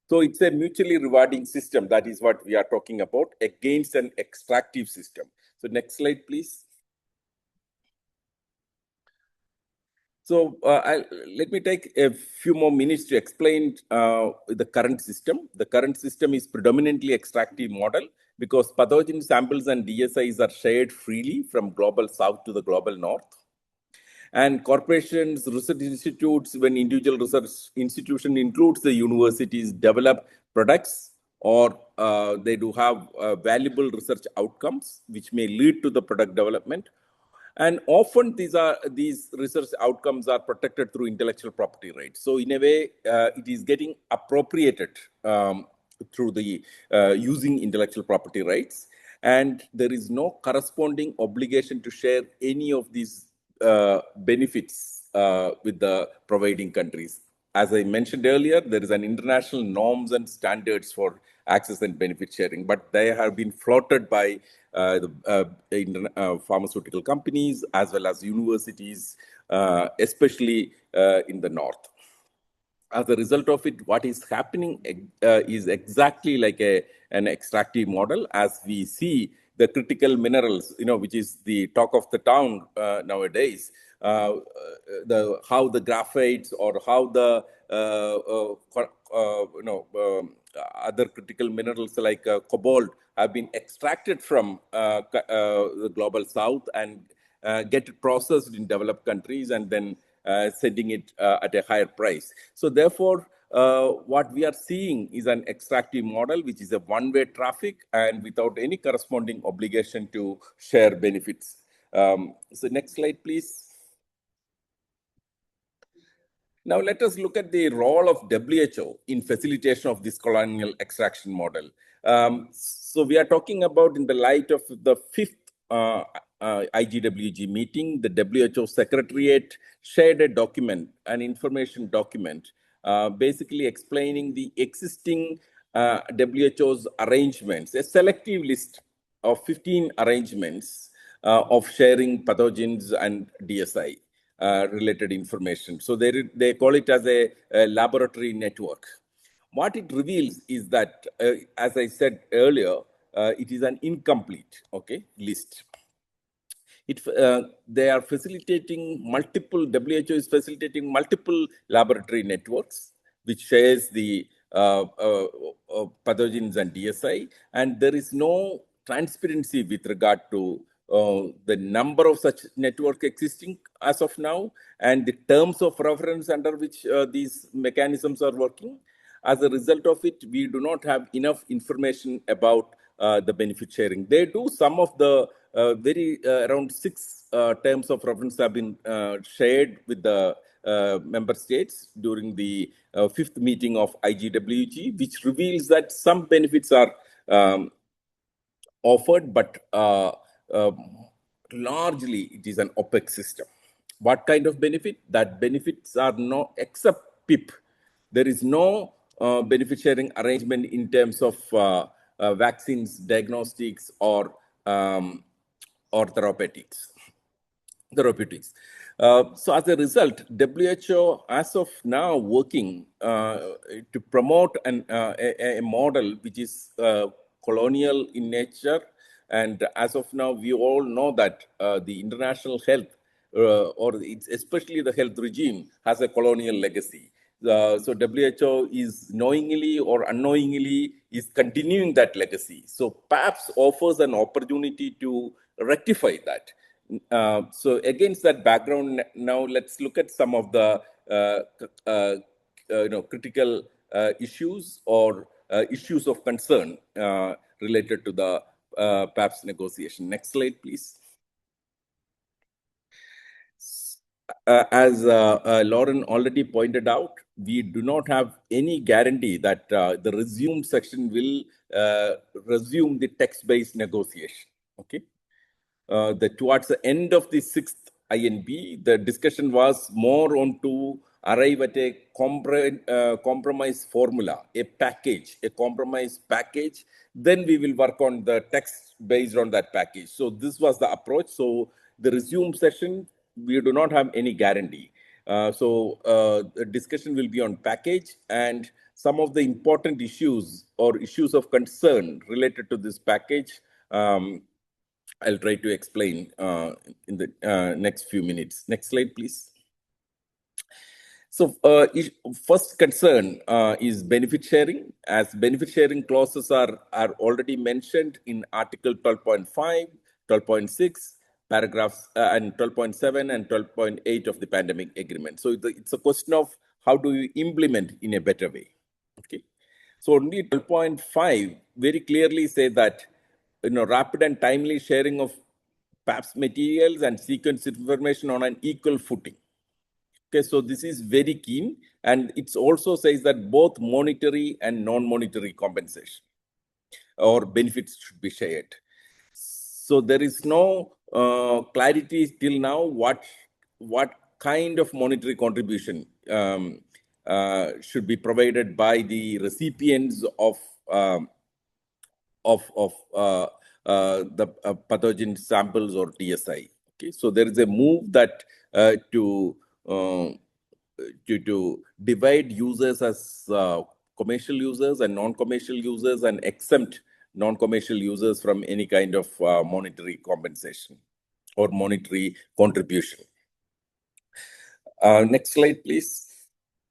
[SPEAKER 4] So it's a mutually rewarding system. That is what we are talking about, against an extractive system. So next slide, please. So let me take a few more minutes to explain the current system. The current system is predominantly extractive model because pathogen samples and DSIs are shared freely from global south to the global north. And corporations, research institutes, when individual research institution includes the universities, develop products or they do have valuable research outcomes which may lead to the product development. And often these research outcomes are protected through intellectual property rights. So in a way, it is getting appropriated through the using intellectual property rights. And there is no corresponding obligation to share any of these benefits with the providing countries. As I mentioned earlier, there is an international norms and standards for access and benefit sharing, but they have been floated by the pharmaceutical companies as well as universities, especially in the north. As a result of it, what is happening is exactly like an extractive model, as we see the critical minerals, which is the talk of the town nowadays. How the graphites or how the other critical minerals like cobalt have been extracted from the global south and get processed in developed countries and then sending it at a higher price. So therefore, what we are seeing is an extractive model, which is a one-way traffic and without any corresponding obligation to share benefits. So next slide, please. Now let us look at the role of WHO in facilitation of this colonial extraction model. So we are talking about, in the light of the fifth IGWG meeting, the WHO Secretariat shared a document, an information document, basically explaining the existing WHO's arrangements, a selective list of 15 arrangements of sharing pathogens and DSI. Related information. So they call it as a laboratory network. What it reveals is that, as I said earlier, it is an incomplete list. They are facilitating multiple, WHO is facilitating multiple laboratory networks, which shares the pathogens and DSI, and there is no transparency with regard to the number of such network existing as of now and the terms of reference under which these mechanisms are working. As a result of it, we do not have enough information about the benefit sharing. They do some of the around 6 terms of reference have been shared with the member states during the 5th meeting of IGWG, which reveals that some benefits are offered, but largely it is an opaque system. What kind of benefit? That benefits are no, except PIP. There is no benefit sharing arrangement in terms of vaccines, diagnostics, or therapeutics. So as a result, WHO, as of now, working to promote a model which is colonial in nature. And as of now, we all know that the international health, or it's especially the health regime, has a colonial legacy. So WHO is knowingly or unknowingly is continuing that legacy. So PABS offers an opportunity to rectify that. So against that background, now let's look at some of the critical issues or issues of concern related to the PABS negotiation. Next slide, please. As Lauren already pointed out, we do not have any guarantee that the resume section will resume the text-based negotiation. Okay. Towards the end of the 6th INB, the discussion was more on to arrive at a compromise formula, a package, a compromise package. Then we will work on the text based on that package. So this was the approach. So the resume session, we do not have any guarantee. The discussion will be on package, and some of the important issues or issues of concern related to this package, I'll try to explain in the next few minutes. Next slide, please. So first concern is benefit sharing, as benefit sharing clauses are already mentioned in Article 12.5, 12.6, paragraphs and 12.7 and 12.8 of the pandemic agreement. So it's a question of how do you implement in a better way. Okay. So only 12.5 very clearly say that rapid and timely sharing of PABS materials and sequence information on an equal footing. Okay, so this is very keen, and it also says that both monetary and non-monetary compensation or benefits should be shared. So there is no clarity till now what kind of monetary contribution should be provided by the recipients of the pathogen samples or DSI. Okay, so there is a move that to divide users as commercial users and non-commercial users and exempt non-commercial users from any kind of monetary compensation or monetary contribution. Next slide, please.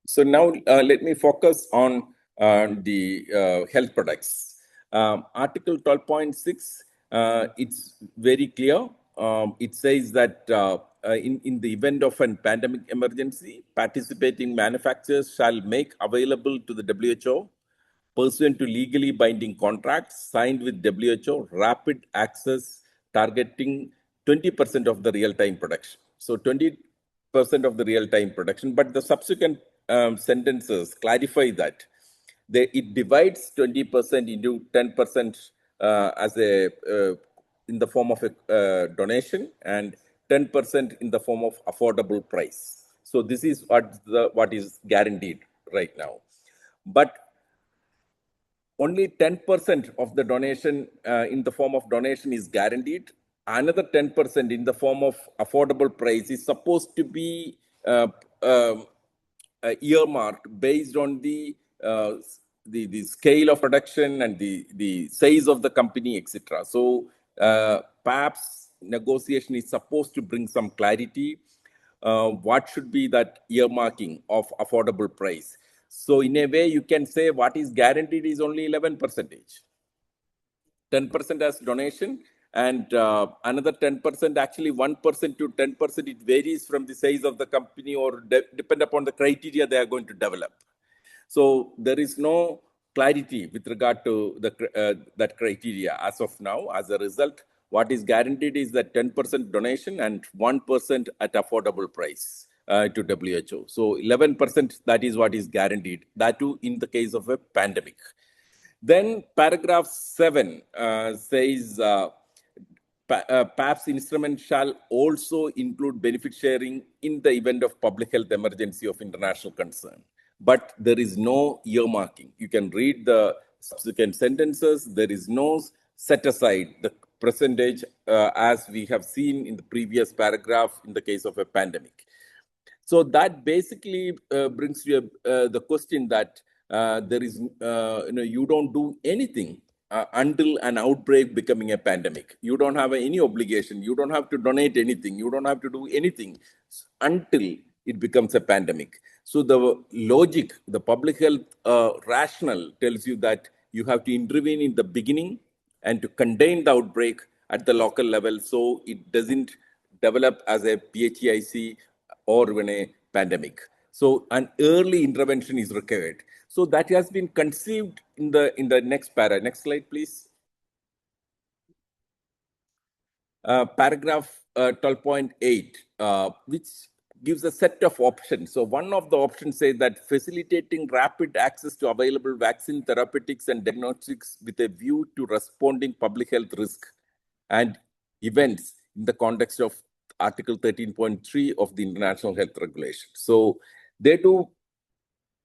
[SPEAKER 4] So now let me focus on the health products. Article 12.6, it's very clear. It says that in the event of a pandemic emergency, participating manufacturers shall make available to the WHO, pursuant to legally binding contracts signed with WHO, rapid access targeting 20% of the real-time production. So 20% of the real-time production, but the subsequent sentences clarify that it divides 20% into 10% as a in the form of a donation and 10% in the form of affordable price. So this is what is guaranteed right now. But only 10% of the donation in the form of donation is guaranteed. Another 10% in the form of affordable price is supposed to be earmarked based on the scale of production and the size of the company, etc. So PABS negotiation is supposed to bring some clarity. What should be that earmarking of affordable price? So in a way, you can say what is guaranteed is only 11%. 10% as donation, and another 10%, actually 1% to 10%, it varies from the size of the company or depend upon the criteria they are going to develop. So there is no clarity with regard to that criteria as of now. As a result, what is guaranteed is that 10% donation and 1% at affordable price to WHO. So 11%, that is what is guaranteed, that too in the case of a pandemic. Then paragraph 7 says PABS instrument shall also include benefit sharing in the event of public health emergency of international concern. But there is no earmarking. You can read the subsequent sentences. There is no set aside the percentage as we have seen in the previous paragraph in the case of a pandemic. So that basically brings you the question that there is, you don't do anything until an outbreak becoming a pandemic. You don't have any obligation. You don't have to donate anything. You don't have to do anything until it becomes a pandemic. So the logic, the public health rationale tells you that you have to intervene in the beginning and to contain the outbreak at the local level so it doesn't develop as a PHEIC or when a pandemic. So an early intervention is required. So that has been conceived in the next para. Next slide, please. Paragraph 12.8, which gives a set of options. So one of the options says that facilitating rapid access to available vaccine, therapeutics, and diagnostics with a view to responding public health risk and events in the context of Article 13.3 of the International Health Regulation. So they do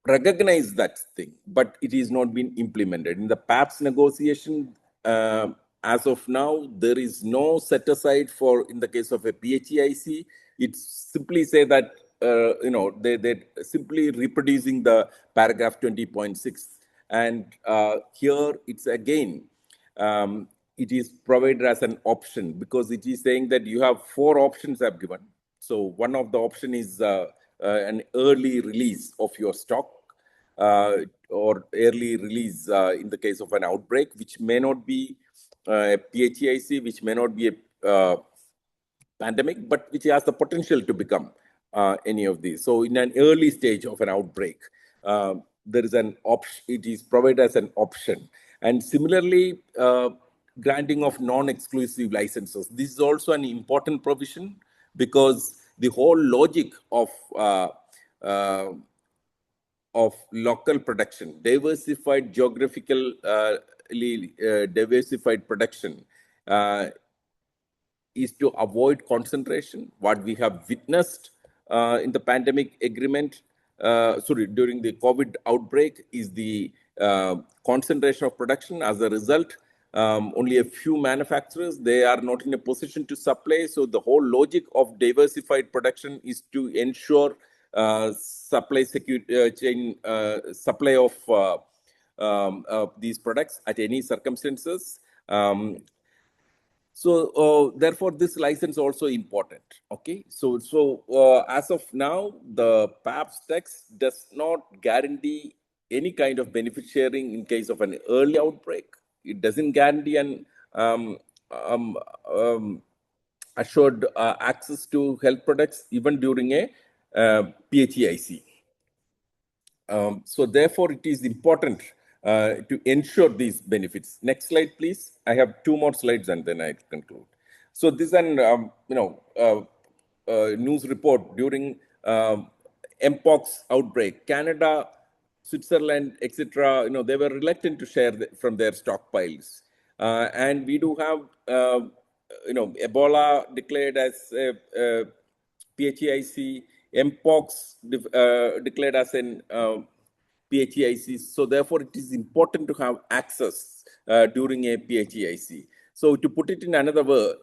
[SPEAKER 4] recognize that thing, but it is not been implemented. In the PABS negotiation, as of now, there is no set aside for, in the case of a PHEIC, it simply say that, they're simply reproducing the paragraph 20.6. And here it's again, it is provided as an option because it is saying that you have 4 options I've given. So one of the option is an early release of your stock or early release in the case of an outbreak, which may not be a PHEIC, which may not be a pandemic, but which has the potential to become any of these. So in an early stage of an outbreak, there is an option, it is provided as an option. And similarly, granting of non-exclusive licenses. This is also an important provision because the whole logic of local production, diversified diversified production is to avoid concentration. What we have witnessed in the pandemic agreement, during the COVID outbreak is the concentration of production. As a result, only a few manufacturers, they are not in a position to supply. So the whole logic of diversified production is to ensure supply chain supply of these products at any circumstances. Therefore, this license also important. Okay, so as of now, the PABS text does not guarantee any kind of benefit sharing in case of an early outbreak. It doesn't guarantee an assured access to health products even during a PHEIC. So therefore, it is important to ensure these benefits. Next slide, please. I have 2 more slides and then I conclude. So this is an news report during Mpox outbreak. Canada, Switzerland, etc. They were reluctant to share from their stockpiles, and we do have Ebola declared as PHEIC, Mpox declared as an PHEIC. So therefore, it is important to have access during a PHEIC. So to put it in another word,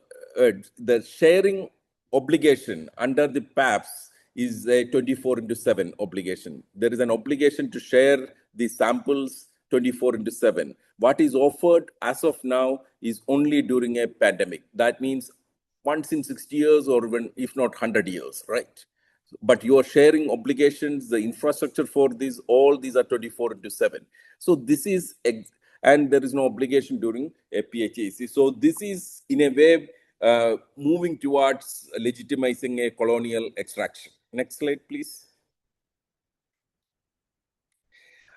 [SPEAKER 4] the sharing obligation under the PABS is a 24/7 obligation. There is an obligation to share the samples 24/7. What is offered as of now is only during a pandemic. That means once in 60 years or even if not 100 years, right? But you are sharing obligations, the infrastructure for these, all these are 24/7. So this is, and there is no obligation during a PHAC. So this is in a way moving towards legitimizing a colonial extraction. Next slide, please.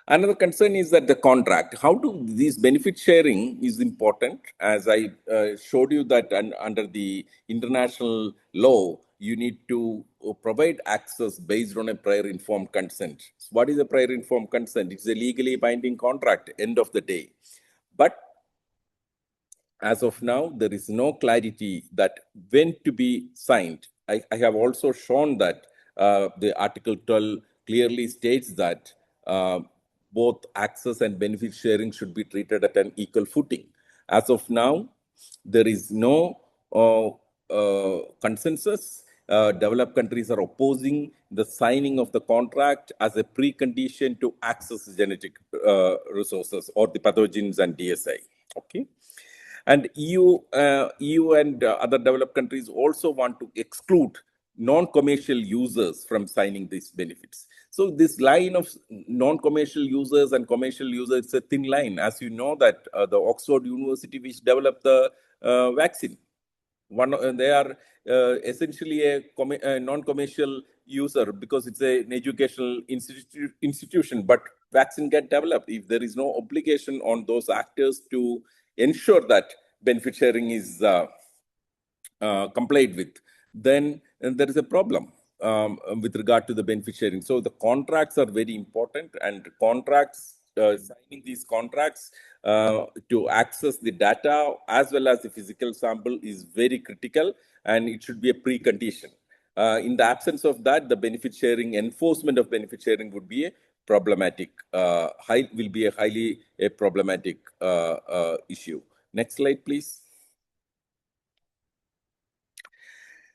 [SPEAKER 4] Another concern is that the contract, how do these benefit sharing is important. As I showed you that under the international law, you need to provide access based on a prior informed consent. So what is a prior informed consent? It's a legally binding contract, end of the day. But as of now, there is no clarity that when to be signed. I have also shown that the Article 12 clearly states that both access and benefit sharing should be treated at an equal footing. As of now, there is no consensus. Developed countries are opposing the signing of the contract as a precondition to access genetic resources or the pathogens and DSI. Okay. And EU and other developed countries also want to exclude non-commercial users from signing these benefits. So this line of non-commercial users and commercial users is a thin line. As you know that the Oxford University, which developed the vaccine, they are essentially a non-commercial user because it's an educational institution, but vaccine get developed if there is no obligation on those actors to ensure that benefit sharing is complied with, then there is a problem with regard to the benefit sharing. So the contracts are very important, and contracts, signing these contracts to access the data as well as the physical sample is very critical, and it should be a precondition. In the absence of that, the benefit sharing, enforcement of benefit sharing would be a problematic, will be a highly problematic issue. Next slide, please.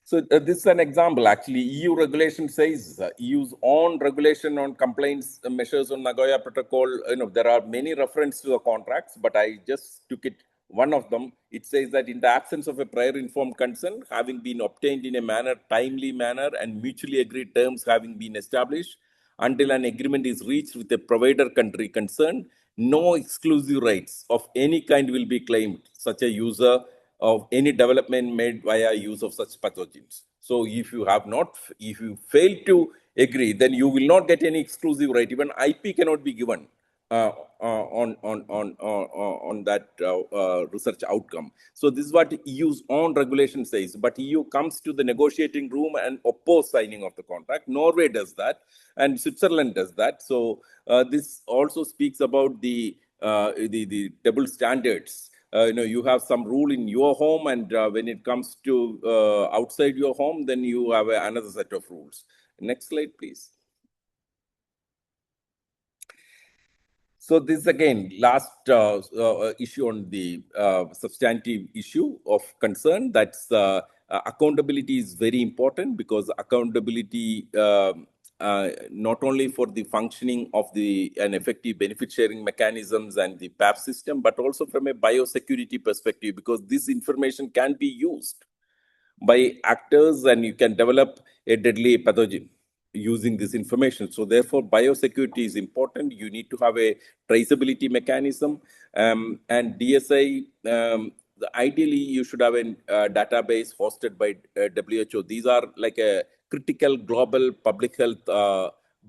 [SPEAKER 4] So this is an example. Actually, EU regulation says EU's own regulation on complaints measures on Nagoya Protocol. There are many references to the contracts, but I just took it. One of them, it says that in the absence of a prior informed consent having been obtained in a timely manner, and mutually agreed terms having been established, until an agreement is reached with the provider country concerned, no exclusive rights of any kind will be claimed, such a user of any development made via use of such pathogens. So if you fail to agree, then you will not get any exclusive right. Even IP cannot be given on that research outcome. So this is what EU's own regulation says. But EU comes to the negotiating room and oppose signing of the contract. Norway does that, and Switzerland does that. So this also speaks about the double standards. You have some rule in your home, and when it comes to outside your home, then you have another set of rules. Next slide, please. So this again, last issue on the substantive issue of concern. That's accountability is very important, because accountability not only for the functioning of an effective benefit sharing mechanisms and the PABS system, but also from a biosecurity perspective, because this information can be used by actors and you can develop a deadly pathogen using this information. So therefore, biosecurity is important. You need to have a traceability mechanism, and DSI, ideally you should have a database hosted by WHO. These are like a critical global public health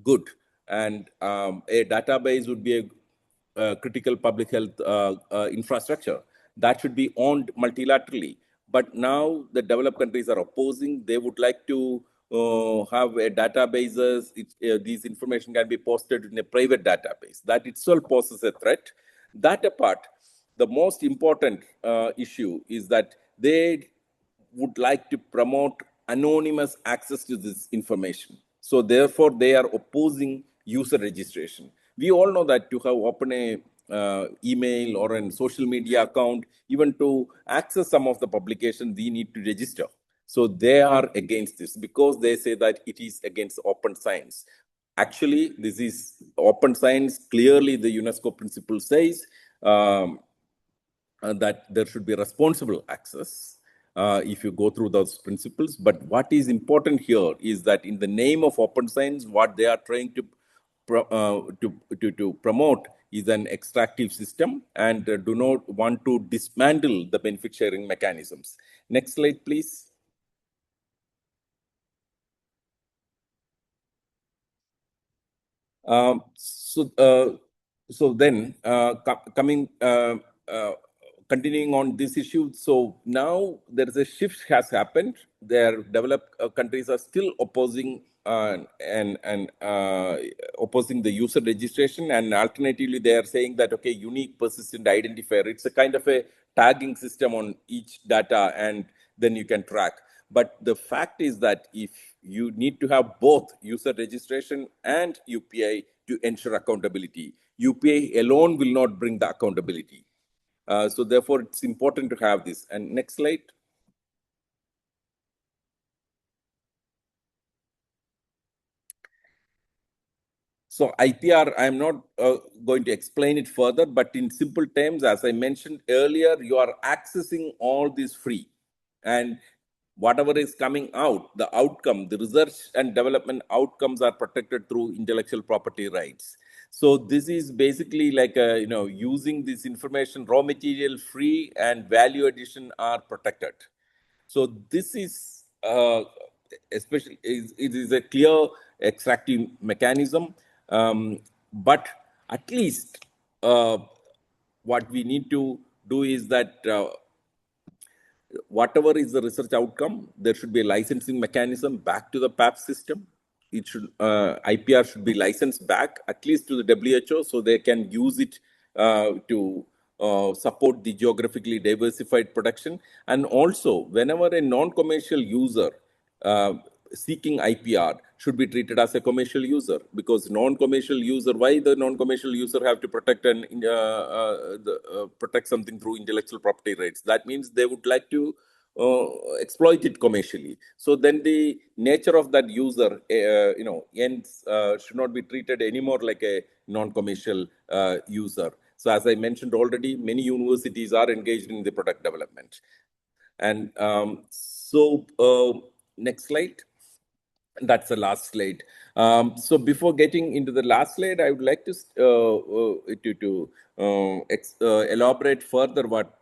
[SPEAKER 4] good, and a database would be a critical public health infrastructure that should be owned multilaterally. But now the developed countries are opposing. They would like to have a databases. These information can be posted in a private database. That itself poses a threat. That apart, the most important issue is that they would like to promote anonymous access to this information. So therefore, they are opposing user registration. We all know that to have open a email or a social media account, even to access some of the publication, we need to register. So they are against this because they say that it is against open science. Actually, this is open science. Clearly, the UNESCO principle says that there should be responsible access. if you go through those principles. But what is important here is that in the name of open science, what they are trying to promote is an extractive system, and do not want to dismantle the benefit sharing mechanisms. Next slide, please. So then continuing on this issue, so now there is a shift has happened. Their developed countries are still opposing opposing the user registration, and alternatively they are saying that okay, unique persistent identifier, it's a kind of a tagging system on each data, and then you can track. But the fact is that if you need to have both user registration and UPI to ensure accountability, UPI alone will not bring the accountability. So therefore, it's important to have this. And next slide. So IPR, I'm not going to explain it further, but in simple terms, as I mentioned earlier, you are accessing all this free. And whatever is coming out, the outcome, the research and development outcomes are protected through intellectual property rights. So this is basically like using this information, raw material free and value addition are protected. So this is especially it is a clear extractive mechanism, but at least what we need to do is that whatever is the research outcome, there should be a licensing mechanism back to the PABS system. It should IPR should be licensed back at least to the WHO, so they can use it to support the geographically diversified production. And also, whenever a non-commercial user seeking IPR should be treated as a commercial user, because non-commercial user, why the non-commercial user have to protect protect something through intellectual property rights? That means they would like to exploit it commercially. So then the nature of that user, ends, should not be treated anymore like a non-commercial user. So as I mentioned already, many universities are engaged in the product development. And next slide. That's the last slide. So before getting into the last slide, I would like to elaborate further what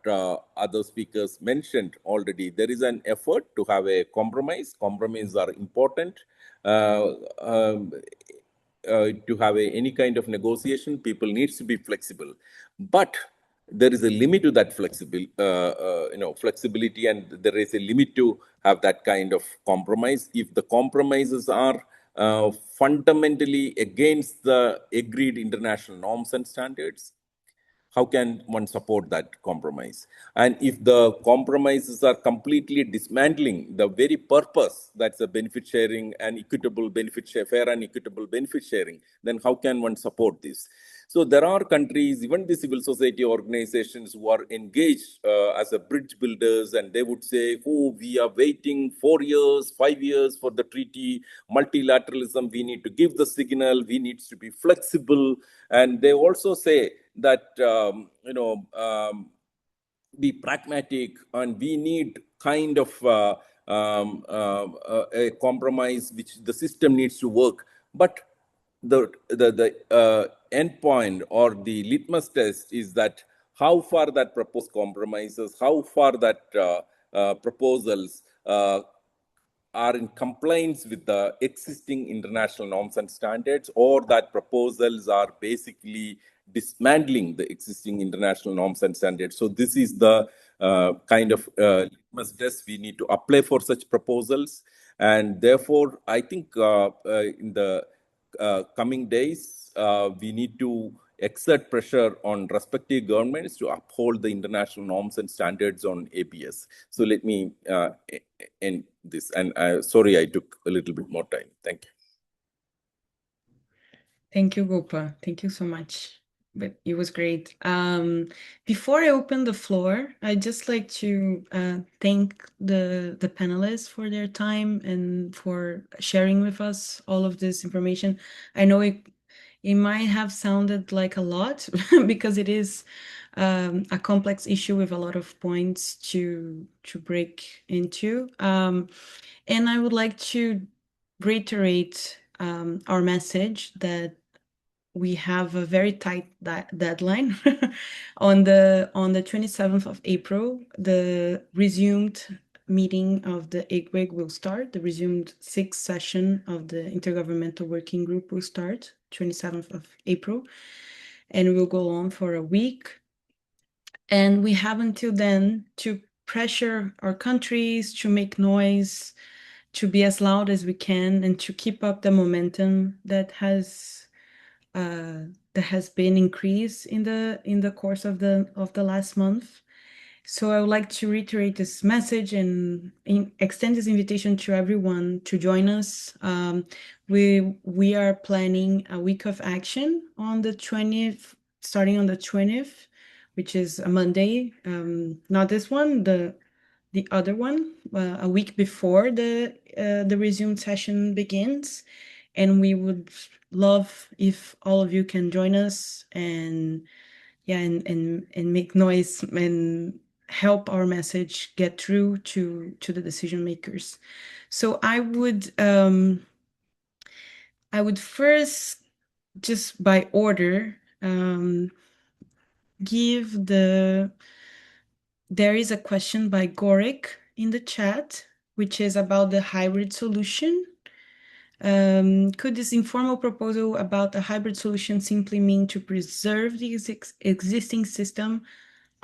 [SPEAKER 4] other speakers mentioned already. There is an effort to have a compromise. Compromises are important. To have any kind of negotiation, people needs to be flexible, but there is a limit to that flexibility, and there is a limit to have that kind of compromise. If the compromises are fundamentally against the agreed international norms and standards, how can one support that compromise? And if the compromises are completely dismantling the very purpose, that's the benefit sharing and equitable benefit share, fair and equitable benefit sharing, then how can one support this? So there are countries, even the civil society organizations, who are engaged as a bridge builders, and they would say, oh, we are waiting 4 years, 5 years for the treaty, multilateralism, we need to give the signal, we need to be flexible. And they also say that, be pragmatic, and we need kind of a compromise which the system needs to work. But the end point or the litmus test is that how far that proposed compromises, how far that proposals are in compliance with the existing international norms and standards, or that proposals are basically dismantling the existing international norms and standards. So this is the kind of litmus test we need to apply for such proposals. And therefore, I think in the coming days, we need to exert pressure on respective governments to uphold the international norms and standards on ABS. So let me end this. And sorry, I took a little bit more time. Thank you.
[SPEAKER 1] Thank you, Gopa. Thank you so much. But it was great. Before I open the floor, I'd just like to thank the panelists for their time and for sharing with us all of this information. I know it might have sounded like a lot because it is a complex issue with a lot of points to break into. And I would like to reiterate our message that we have a very tight deadline on the 27th of April. The resumed meeting of the IGWIG will start. The resumed sixth session of the Intergovernmental Working Group will start 27th of April, and will go on for a week. And we have until then to pressure our countries to make noise, to be as loud as we can, and to keep up the momentum that has been increased in the course of the last month. So I would like to reiterate this message and extend this invitation to everyone to join us. We are planning a week of action on the 20th, starting on the 20th, which is a Monday. Not this one, the other one, a week before the resumed session begins. And we would love if all of you can join us and make noise and help our message get through to the decision makers. So I would first, just by order, give there is a question by Gorik in the chat, which is about the hybrid solution. Could this informal proposal about a hybrid solution simply mean to preserve the existing system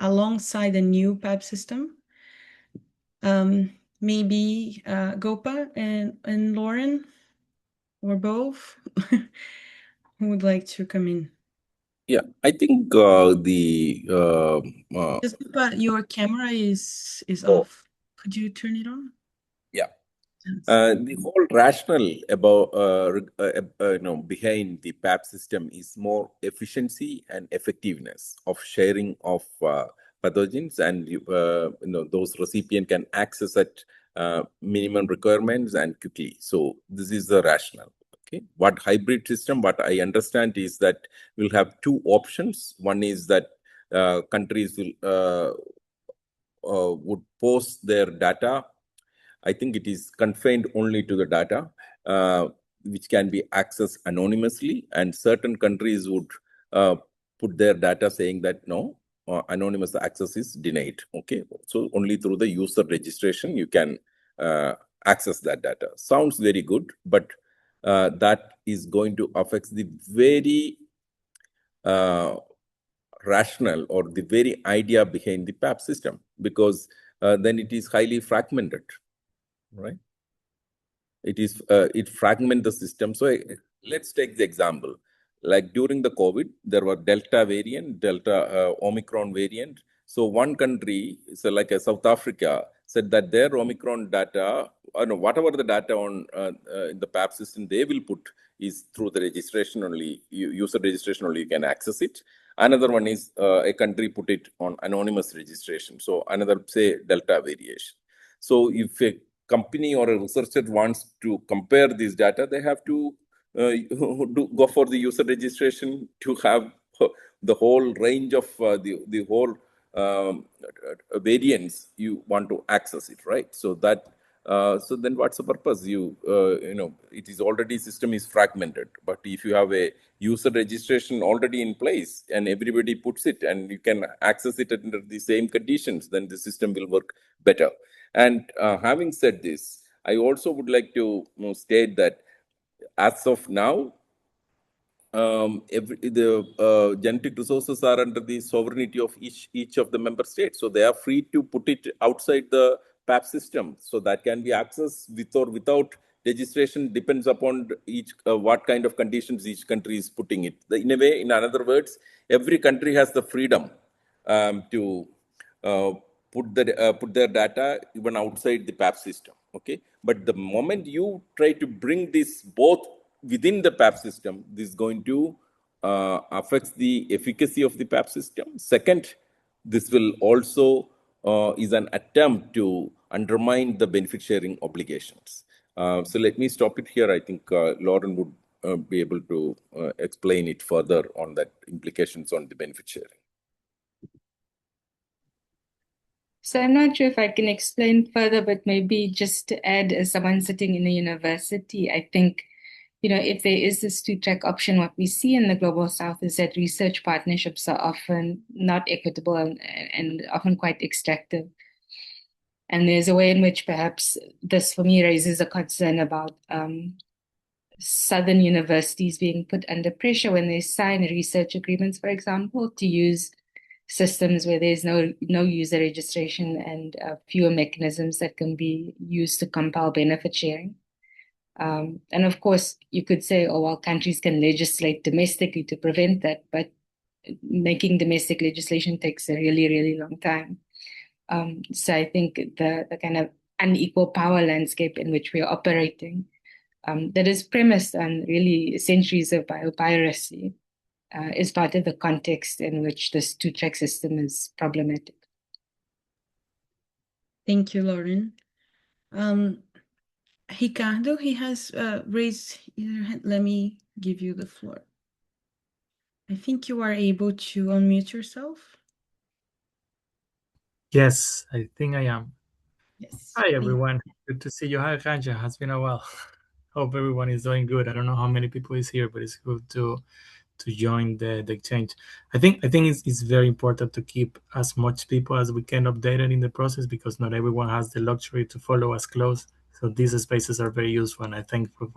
[SPEAKER 1] alongside a new PABS system? Maybe Gopa and Lauren, or both, who would like to come in?
[SPEAKER 4] Yeah, I think
[SPEAKER 1] Just but your camera is off. Could you turn it on?
[SPEAKER 4] yeah.
[SPEAKER 1] Thanks.
[SPEAKER 4] The whole rationale about behind the PAP system is more efficiency and effectiveness of sharing of pathogens, and those recipient can access at minimum requirements and quickly. So this is the rationale. Okay, what hybrid system? What I understand is that we'll have two options. One is that countries will would post their data. I think it is confined only to the data, which can be accessed anonymously, and certain countries would put their data saying that no, anonymous access is denied. Okay, so only through the user registration you can access that data. Sounds very good, but that is going to affect the very rationale or the very idea behind the PAP system, because then it is highly fragmented, right? It fragments the system. So let's take the example. Like during the COVID, there were Delta variant, Omicron variant. So one country, so like South Africa, said that their Omicron data, whatever the data on in the PAP system they will put is through the registration only, user registration only you can access it. Another one is a country put it on anonymous registration. So another, say, Delta variation. So if a company or a researcher wants to compare these data, they have to go for the user registration to have the whole range of the whole variants you want to access it, right? So that so then what's the purpose? It is already, system is fragmented. But if you have a user registration already in place and everybody puts it and you can access it under the same conditions, then the system will work better. And having said this, I also would like to state that as of now, the genetic resources are under the sovereignty of each of the member states. So they are free to put it outside the PAP system. So that can be accessed with or without registration, depends upon each what kind of conditions each country is putting it. In a way, in other words, every country has the freedom to put their data even outside the PAP system. Okay, but the moment you try to bring this both within the PAP system, this is going to affect the efficacy of the PAP system. Second, this will also is an attempt to undermine the benefit sharing obligations. So let me stop it here. I think Lauren would be able to explain it further on that implications on the benefit sharing.
[SPEAKER 2] So I'm not sure if I can explain further, but maybe just to add, as someone sitting in a university, I think, if there is this two-track option, what we see in the Global South is that research partnerships are often not equitable and often quite extractive. And there's a way in which perhaps this, for me, raises a concern about Southern universities being put under pressure when they sign research agreements, for example, to use systems where there's no user registration and fewer mechanisms that can be used to compel benefit sharing. And of course, you could say, oh, well, countries can legislate domestically to prevent that, but making domestic legislation takes a really, really long time. So I think the kind of unequal power landscape in which we are operating, that is premised on really centuries of biopiracy, is part of the context in which this two-track system is problematic.
[SPEAKER 1] Thank you, Lauren. Ricardo, he has raised his hand. Let me give you the floor. I think you are able to unmute yourself.
[SPEAKER 5] Yes, I think I am.
[SPEAKER 1] Yes.
[SPEAKER 5] Hi, everyone. Good to see you. Hi, Ganja. Has been a while. Hope everyone is doing good. I don't know how many people is here, but it's good to join the exchange. I think it's very important to keep as much people as we can updated in the process, because not everyone has the luxury to follow us close. So these spaces are very useful, and I thank you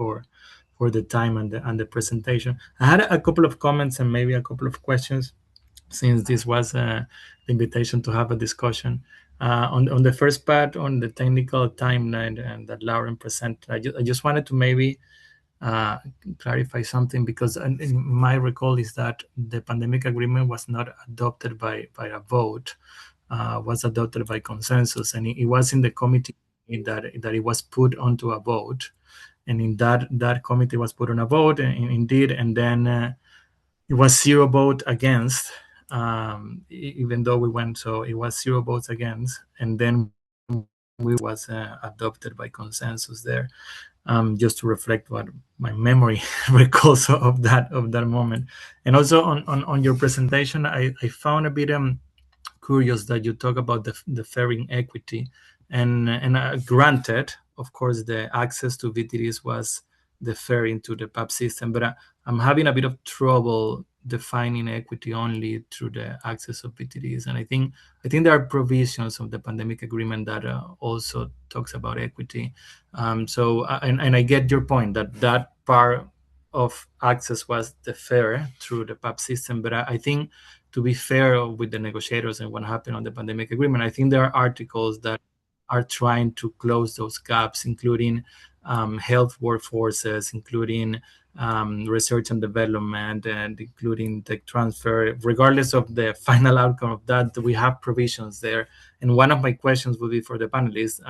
[SPEAKER 5] for the time and the presentation. I had a couple of comments and maybe a couple of questions, since this was the invitation to have a discussion. On the first part, on the technical timeline and that Lauren presented, I just wanted to maybe clarify something, because in my recall is that the pandemic agreement was not adopted by a vote, was adopted by consensus, and it was in the committee that it was put onto a vote, and in that committee was put on a vote, and indeed, and then it was 0 vote against, even though we went, so it was 0 votes against, and then we was adopted by consensus there. Just to reflect what my memory recalls of that moment. And also on your presentation, I found a bit curious that you talk about the fairing equity, and granted, of course, the access to VTDs was the fairing to the PAB system, but I'm having a bit of trouble defining equity only through the access of VTDs, and I think there are provisions of the pandemic agreement that also talks about equity. So I get your point that part of access was the fair through the PAB system, but I think, to be fair with the negotiators and what happened on the pandemic agreement, I think there are articles that are trying to close those gaps, including health workforces, including research and development, and including tech transfer. Regardless of the final outcome of that, we have provisions there. And one of my questions would be for the panelists,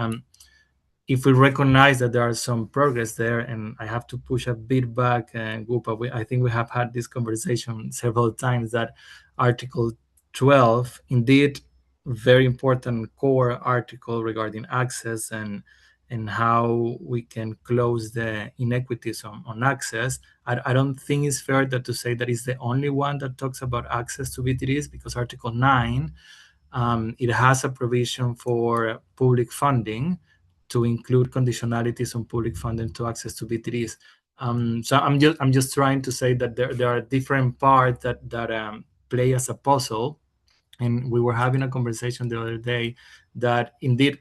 [SPEAKER 5] if we recognize that there are some progress there, and I have to push a bit back, Gupa, I think we have had this conversation several times, that Article 12, indeed, very important core article regarding access and how we can close the inequities on access. I don't think it's fair to say that it's the only one that talks about access to VTDs, because Article 9, it has a provision for public funding to include conditionalities on public funding to access to VTDs. So I'm just trying to say that there are different parts that play as a puzzle, and we were having a conversation the other day that indeed,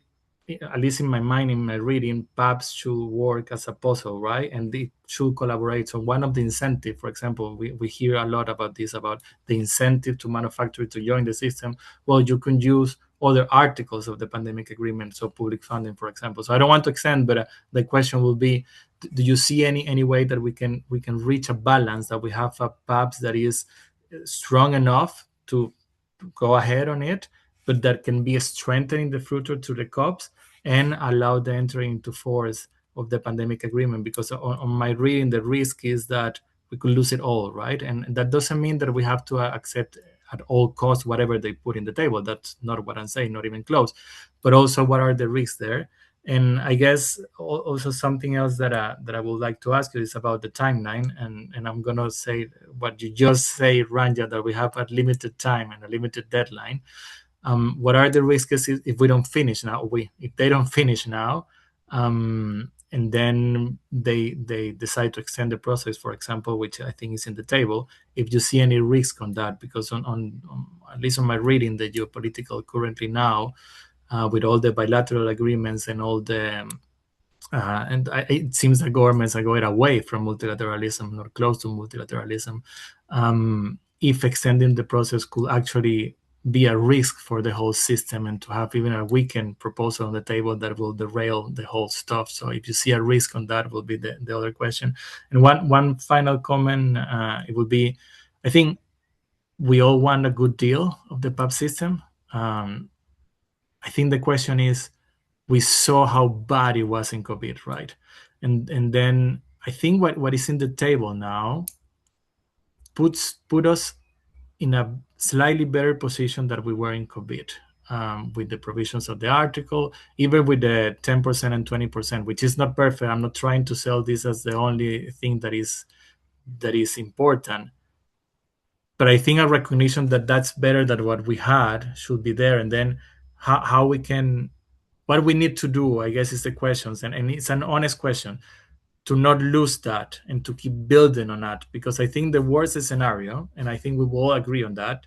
[SPEAKER 5] at least in my mind, in my reading, PABS should work as a puzzle, right? And it should collaborate. So one of the incentive, for example, we hear a lot about this, about the incentive to manufacturers to join the system. Well, you can use other articles of the pandemic agreement, so public funding, for example. So I don't want to extend, but the question will be, do you see any way that we can reach a balance, that we have a PABS that is strong enough to go ahead on it, but that can be strengthened in the future to the COPs and allow the entry into force of the pandemic agreement? Because on my reading, the risk is that we could lose it all, right? And that doesn't mean that we have to accept at all costs whatever they put in the table. That's not what I'm saying, not even close. But also, what are the risks there? And I guess also something else that I would like to ask you is about the timeline. And I'm gonna say what you just say, Ranja, that we have a limited time and a limited deadline. What are the risks if we don't finish now? If they don't finish now, and then they decide to extend the process, for example, which I think is in the table. If you see any risk on that, because on at least on my reading, the geopolitical currently now, with all the bilateral agreements and all the it seems that governments are going away from multilateralism, not close to multilateralism. If extending the process could actually be a risk for the whole system, and to have even a weekend proposal on the table that will derail the whole stuff. So if you see a risk on that, will be the other question. And one final comment, it would be, I think we all want a good deal of the PAB system. I think the question is, we saw how bad it was in COVID, right? And then I think what is in the table now put us in a slightly better position than we were in COVID, with the provisions of the article, even with the 10% and 20%, which is not perfect. I'm not trying to sell this as the only thing that is important, but I think a recognition that that's better than what we had should be there. And then how we can, what we need to do, I guess, is the questions, and it's an honest question, to not lose that and to keep building on that. Because I think the worst scenario, and I think we will all agree on that,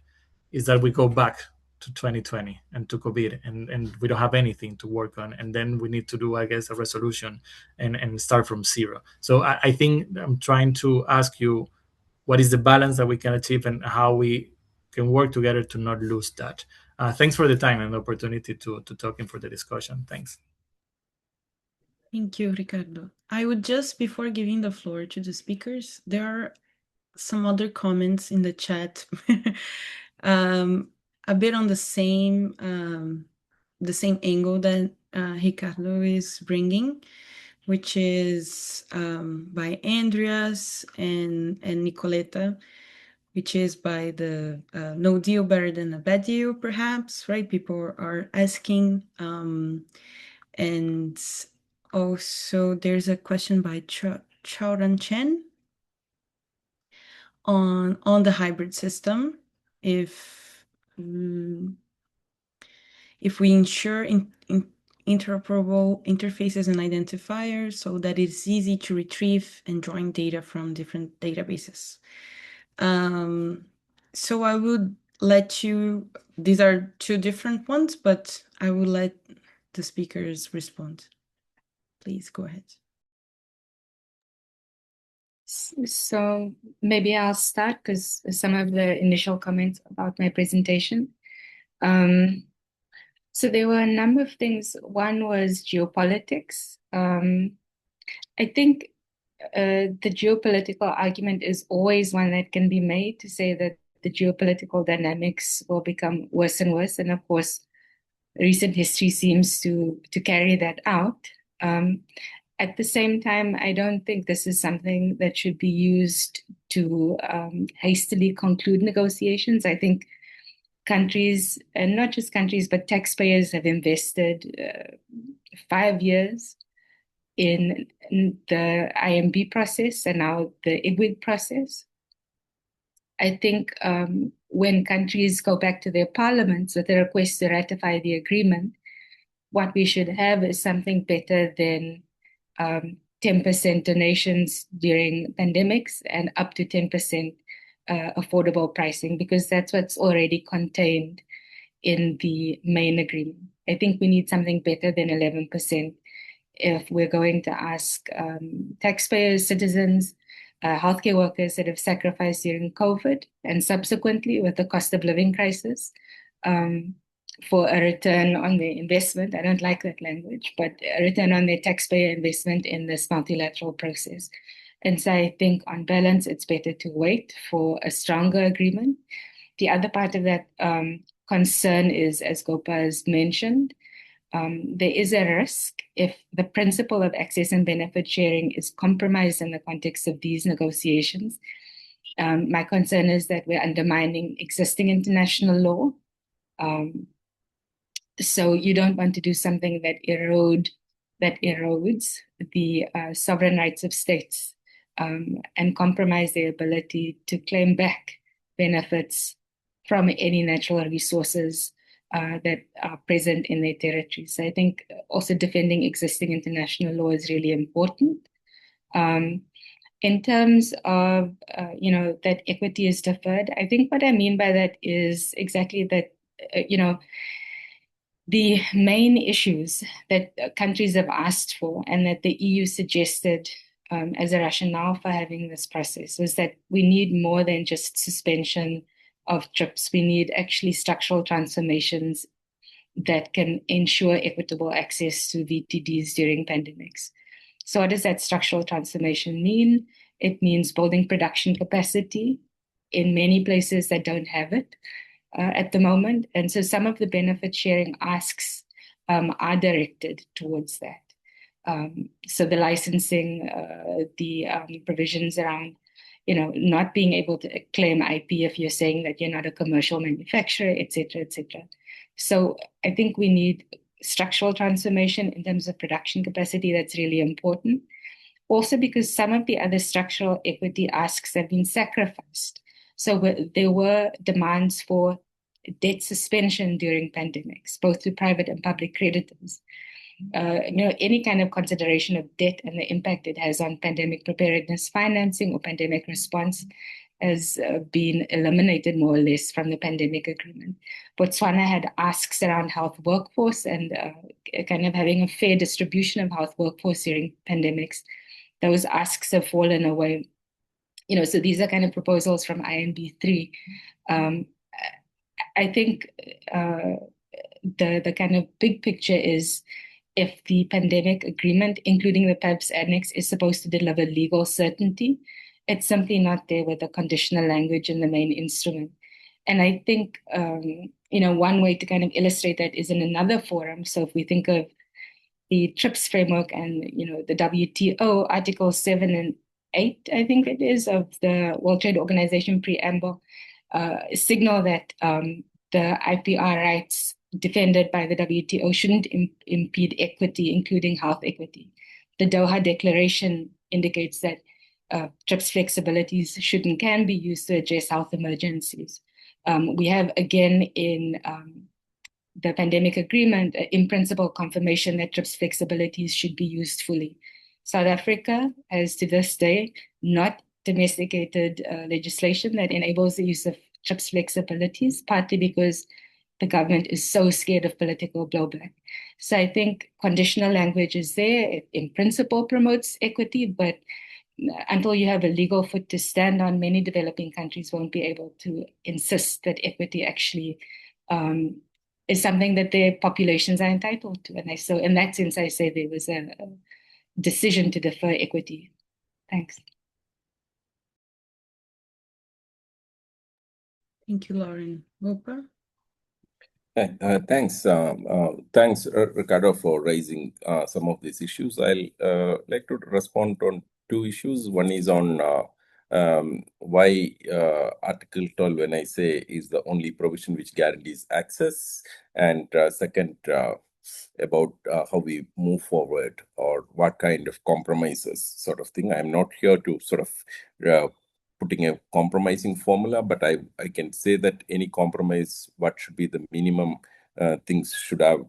[SPEAKER 5] is that we go back to 2020 and to COVID, and we don't have anything to work on, and then we need to do, I guess, a resolution and start from zero. So I think I'm trying to ask you, what is the balance that we can achieve and how we can work together to not lose that. Thanks for the time and the opportunity to talk and for the discussion. Thanks.
[SPEAKER 1] Thank you, Ricardo. I would just, before giving the floor to the speakers, there are some other comments in the chat, a bit on the same angle that Ricardo is bringing, which is by Andreas and Nicoleta, which is by the no deal better than a bad deal, perhaps, right? People are asking. And also there's a question by Chaoran Chen on the hybrid system. If we ensure interoperable interfaces and identifiers so that it's easy to retrieve and join data from different databases. So I would let you, these are two different ones, but I will let the speakers respond. Please go ahead.
[SPEAKER 2] So maybe I'll start, because some of the initial comments about my presentation. So there were a number of things. One was geopolitics. I think the geopolitical argument is always one that can be made, to say that the geopolitical dynamics will become worse and worse. And of course, recent history seems to carry that out. At the same time, I don't think this is something that should be used to hastily conclude negotiations. I think countries, and not just countries, but taxpayers, have invested 5 years in the IMB process and now the IGWIG process. I think when countries go back to their parliaments with a request to ratify the agreement, what we should have is something better than 10% donations during pandemics and up to 10% affordable pricing, because that's what's already contained in the main agreement. I think we need something better than 11% if we're going to ask taxpayers, citizens, healthcare workers that have sacrificed during COVID and subsequently with the cost of living crisis, for a return on their investment. I don't like that language, but a return on their taxpayer investment in this multilateral process. And so I think on balance, it's better to wait for a stronger agreement. The other part of that concern is, as Gopa has mentioned, there is a risk if the principle of access and benefit sharing is compromised in the context of these negotiations. My concern is that we're undermining existing international law. So you don't want to do something that erode that erodes the sovereign rights of states and compromise their ability to claim back benefits from any natural resources that are present in their territories. So I think also defending existing international law is really important. In terms of, that equity is deferred, I think what I mean by that is exactly that, the main issues that countries have asked for and that the EU suggested as a rationale for having this process was that we need more than just suspension of TRIPS. We need actually structural transformations that can ensure equitable access to VTDs during pandemics. So what does that structural transformation mean? It means building production capacity in many places that don't have it at the moment. And so some of the benefit sharing asks are directed towards that. So the licensing, the provisions around, not being able to claim IP if you're saying that you're not a commercial manufacturer, et cetera, et cetera. So I think we need structural transformation in terms of production capacity. That's really important. Also because some of the other structural equity asks have been sacrificed. So there were demands for debt suspension during pandemics, both to private and public creditors. Any kind of consideration of debt and the impact it has on pandemic preparedness financing or pandemic response has been eliminated more or less from the pandemic agreement. Botswana had asks around health workforce and kind of having a fair distribution of health workforce during pandemics. Those asks have fallen away. So these are kind of proposals from INB3. I think the kind of big picture is if the pandemic agreement, including the PABS annex, is supposed to deliver legal certainty, it's simply not there with the conditional language in the main instrument. And I think, one way to kind of illustrate that is in another forum. So if we think of the TRIPS framework and, the WTO Article 7 and 8, I think it is, of the World Trade Organization preamble, signal that the IPR rights defended by the WTO shouldn't impede equity, including health equity. The Doha Declaration indicates that TRIPS flexibilities should and can be used to address health emergencies. We have, again, in the pandemic agreement, in principle confirmation that TRIPS flexibilities should be used fully. South Africa has to this day not domesticated legislation that enables the use of TRIPS flexibilities, partly because the government is so scared of political blowback. So I think conditional language is there. It in principle promotes equity, but until you have a legal foot to stand on, many developing countries won't be able to insist that equity actually is something that their populations are entitled to. And so in that sense, I say there was a decision to defer equity. Thanks.
[SPEAKER 1] Thank you, Lauren. Oprah?
[SPEAKER 4] Thanks, Ricardo, for raising some of these issues. I'll like to respond on two issues. One is on why Article 12, when I say, is the only provision which guarantees access, and second, about how we move forward or what kind of compromises sort of thing. I'm not here to sort of putting a compromising formula, but I can say that any compromise, what should be the minimum things should have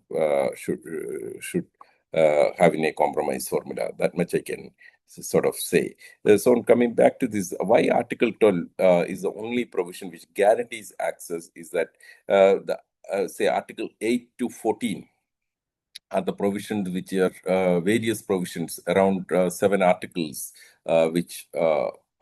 [SPEAKER 4] have in a compromise formula. That much I can sort of say. So coming back to this, why Article 12 is the only provision which guarantees access is that say Article 8 to 14 are the provisions which are various provisions, around 7 articles which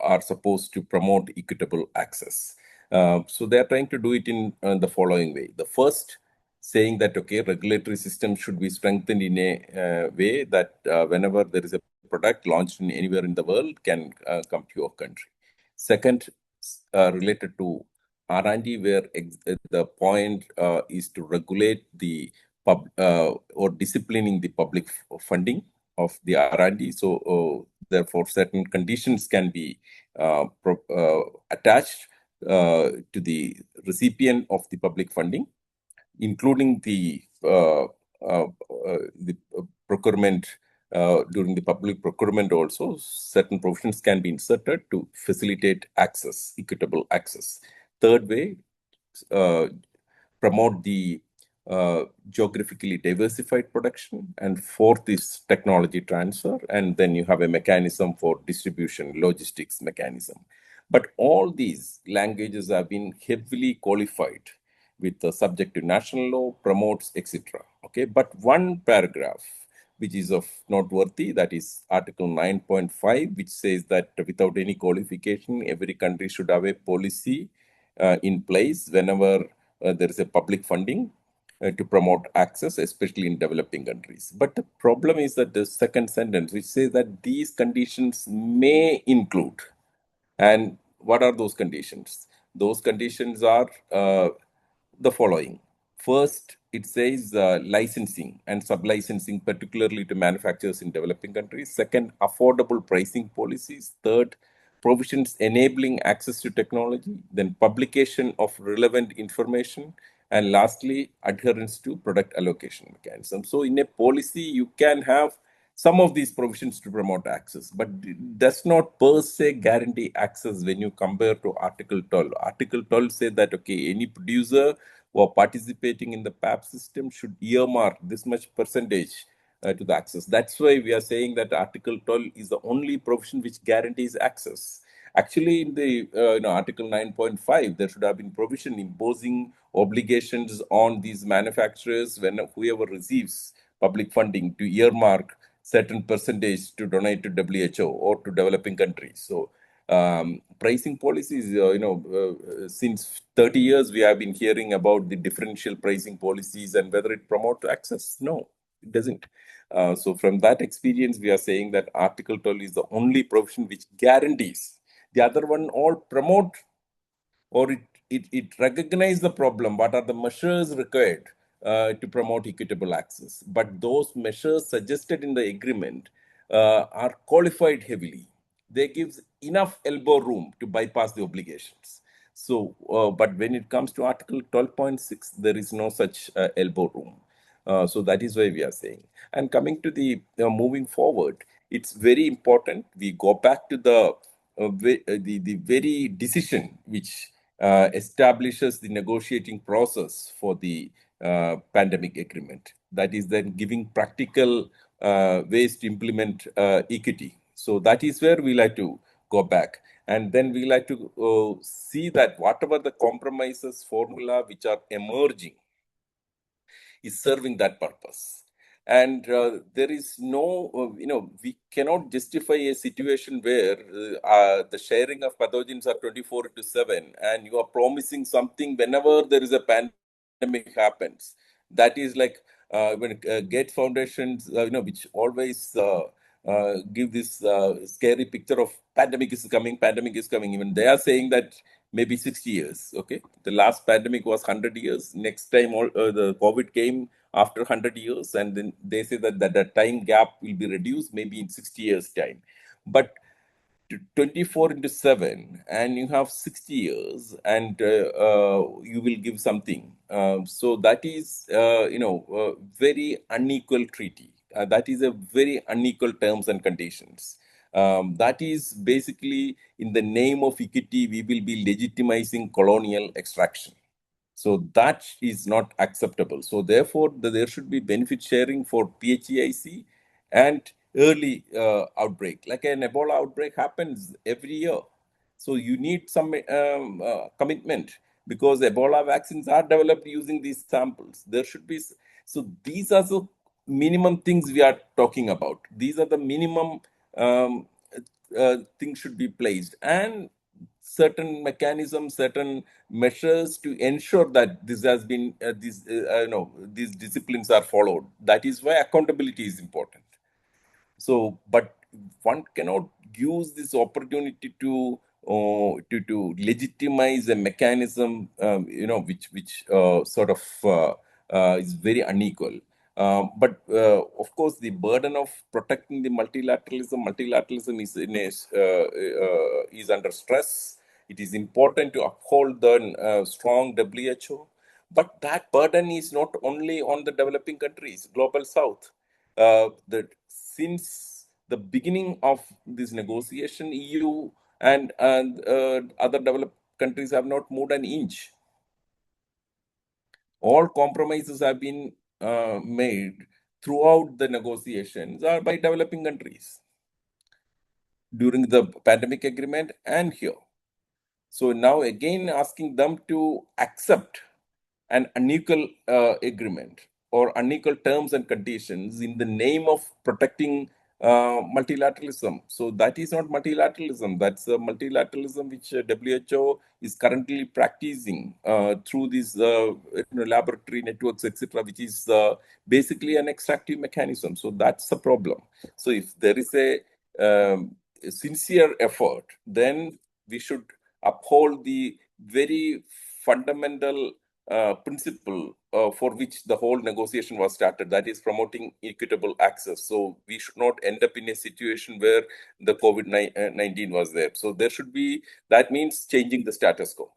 [SPEAKER 4] are supposed to promote equitable access. So they are trying to do it in the following way. The first, saying that, okay, regulatory system should be strengthened in a way that whenever there is a product launched in anywhere in the world can come to your country. Second, related to R&D, where the point is to regulate the or disciplining the public funding of the R&D. So therefore, certain conditions can be attached to the recipient of the public funding, including the procurement, during the public procurement also, certain provisions can be inserted to facilitate access, equitable access. Third way, uh, promote the geographically diversified production. And fourth is technology transfer. And then you have a mechanism for distribution, logistics mechanism. But all these languages have been heavily qualified with the subject to national law, promotes, etc. Okay, but one paragraph which is of noteworthy, that is Article 9.5, which says that without any qualification, every country should have a policy in place whenever there is a public funding to promote access, especially in developing countries. But the problem is that the second sentence, which says that these conditions may include, and what are those conditions? Those conditions are the following. First, it says licensing and sub-licensing, particularly to manufacturers in developing countries. Second, affordable pricing policies. Third, provisions enabling access to technology. Then publication of relevant information. And lastly, adherence to product allocation mechanism. So in a policy, you can have some of these provisions to promote access, but it does not per se guarantee access when you compare to Article 12. Article 12 says that, okay, any producer who are participating in the PAB system should earmark this much percentage to the access. That's why we are saying that Article 12 is the only provision which guarantees access. Actually, in the Article 9.5, there should have been provision imposing obligations on these manufacturers when whoever receives public funding to earmark certain percentage to donate to WHO or to developing countries. So pricing policies, since 30 years, we have been hearing about the differential pricing policies and whether it promotes access. No, it doesn't. So from that experience, we are saying that Article 12 is the only provision which guarantees. The other one all promote, or it recognize the problem. What are the measures required to promote equitable access? But those measures suggested in the agreement are qualified heavily. They give enough elbow room to bypass the obligations. So, but when it comes to Article 12.6, there is no such elbow room. So that is why we are saying. And coming to the moving forward, it's very important we go back to the very decision which establishes the negotiating process for the pandemic agreement. That is then giving practical ways to implement equity. So that is where we like to go back. And then we like to see that whatever the compromises formula which are emerging is serving that purpose. And there is no, we cannot justify a situation where the sharing of pathogens are 24/7 and you are promising something whenever there is a pandemic happens. That is like when Gates Foundations, which always give this scary picture of pandemic is coming. Even they are saying that maybe 60 years. Okay, the last pandemic was 100 years. Next time, the COVID came after 100 years, and then they say that the time gap will be reduced maybe in 60 years time. But 24/7 and you have 60 years and you will give something, so that is very unequal treaty. That is a very unequal terms and conditions. That is basically in the name of equity we will be legitimizing colonial extraction. So that is not acceptable. So therefore, there should be benefit sharing for PHEIC and early outbreak. Like an Ebola outbreak happens every year. So you need some commitment because Ebola vaccines are developed using these samples. There should be, so these are the minimum things we are talking about. These are the minimum things should be placed. And certain mechanisms, certain measures to ensure that this has been these disciplines are followed. That is why accountability is important. So, but one cannot use this opportunity to legitimize a mechanism, which sort of is very unequal. Of course, the burden of protecting the multilateralism is under stress. It is important to uphold the strong WHO, but that burden is not only on the developing countries, global South. that since the beginning of this negotiation, EU and other developed countries have not moved an inch. All compromises have been made throughout the negotiations are by developing countries during the pandemic agreement and here. So now again asking them to accept an unequal agreement or unequal terms and conditions in the name of protecting multilateralism. So that is not multilateralism. That's a multilateralism which WHO is currently practicing through these laboratory networks, etc., which is basically an extractive mechanism. So that's a problem. So if there is a sincere effort, then we should uphold the very fundamental principle for which the whole negotiation was started, that is promoting equitable access. So we should not end up in a situation where the COVID-19 was there. So there should be, that means changing the status quo.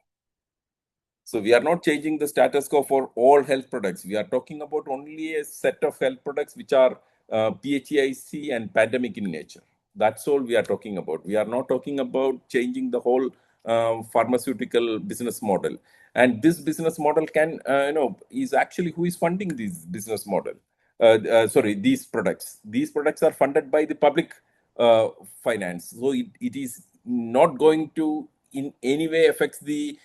[SPEAKER 4] So we are not changing the status quo for all health products. We are talking about only a set of health products which are PHEIC and pandemic in nature. That's all we are talking about. We are not talking about changing the whole pharmaceutical business model. And this business model can, is actually who is funding this business model. These products. These products are funded by the public finance. So it is not going to in any way affects the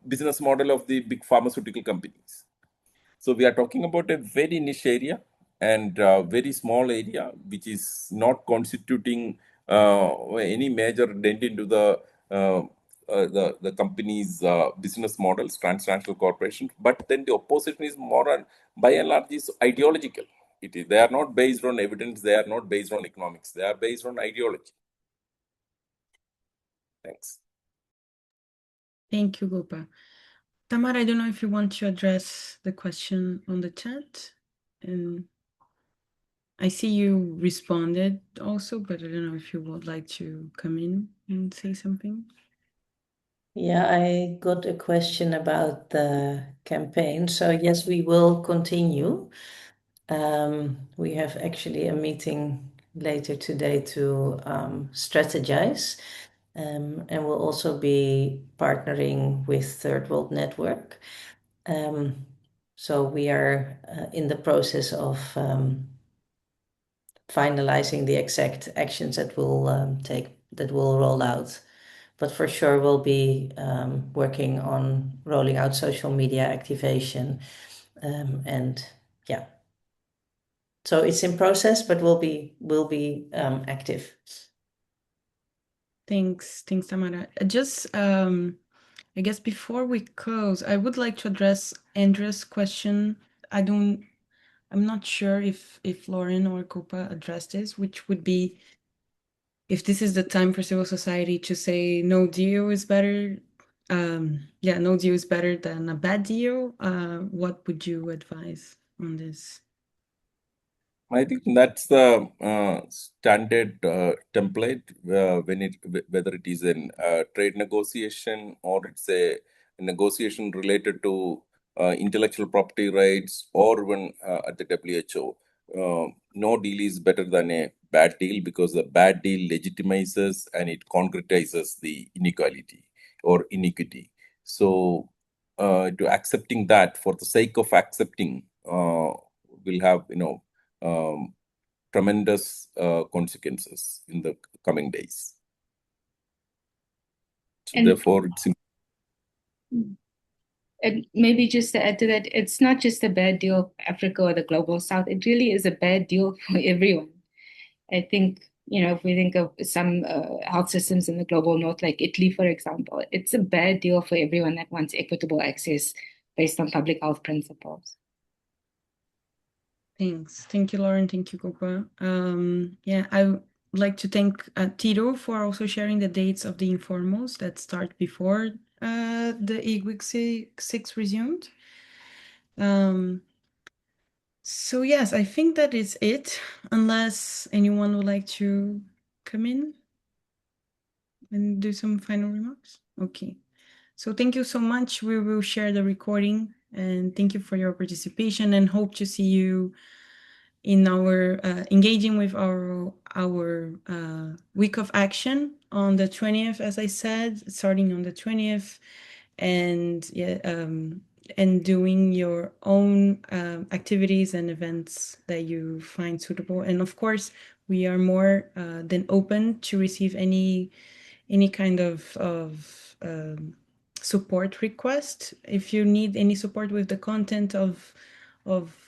[SPEAKER 4] business model of the big pharmaceutical companies. So we are talking about a very niche area and very small area, which is not constituting any major dent into the company's business models, transnational corporations. But then the opposition is more on, by and large, is ideological. They are not based on evidence. They are not based on economics. They are based on ideology. Thanks.
[SPEAKER 1] Thank you, Gopa. Tamara, I don't know if you want to address the question on the chat. And I see you responded also, but I don't know if you would like to come in and say something.
[SPEAKER 3] Yeah, I got a question about the campaign. So yes, we will continue. We have actually a meeting later today to strategize. And we'll also be partnering with Third World Network. So we are in the process of finalizing the exact actions that will roll out. But for sure, we'll be working on rolling out social media activation, and yeah. So it's in process, but we'll be active.
[SPEAKER 1] Thanks, Tamara. Just, I guess before we close, I would like to address Andrea's question. I'm not sure if Lauren or Copa addressed this, which would be if this is the time for civil society to say no deal is better. No deal is better than a bad deal. What would you advise on this?
[SPEAKER 4] I think that's the standard template whether it is a trade negotiation or it's a negotiation related to intellectual property rights or even at the WHO. No deal is better than a bad deal because the bad deal legitimizes and it concretizes the inequality or iniquity. So to accepting that for the sake of accepting will have tremendous consequences in the coming days. So
[SPEAKER 2] And-
[SPEAKER 4] therefore, it's
[SPEAKER 2] And maybe just to add to that, it's not just a bad deal for Africa or the global south. It really is a bad deal for everyone. I think, if we think of some health systems in the global north, like Italy, for example, it's a bad deal for everyone that wants equitable access based on public health principles.
[SPEAKER 1] Thanks. Thank you, Lauren. Thank you, Copa. I would like to thank Tito for also sharing the dates of the informals that start before the EGWIC 6 resumed. So yes, I think that is it, unless anyone would like to come in and do some final remarks. Okay. So thank you so much. We will share the recording and thank you for your participation and hope to see you in our engaging with our week of action on the 20th, as I said, starting on the 20th, and and doing your own activities and events that you find suitable. And of course, we are more than open to receive any kind of support request. If you need any support with the content of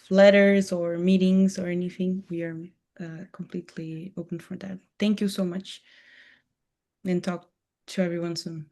[SPEAKER 1] letters or meetings or anything, we are completely open for that. Thank you so much, and talk to everyone soon.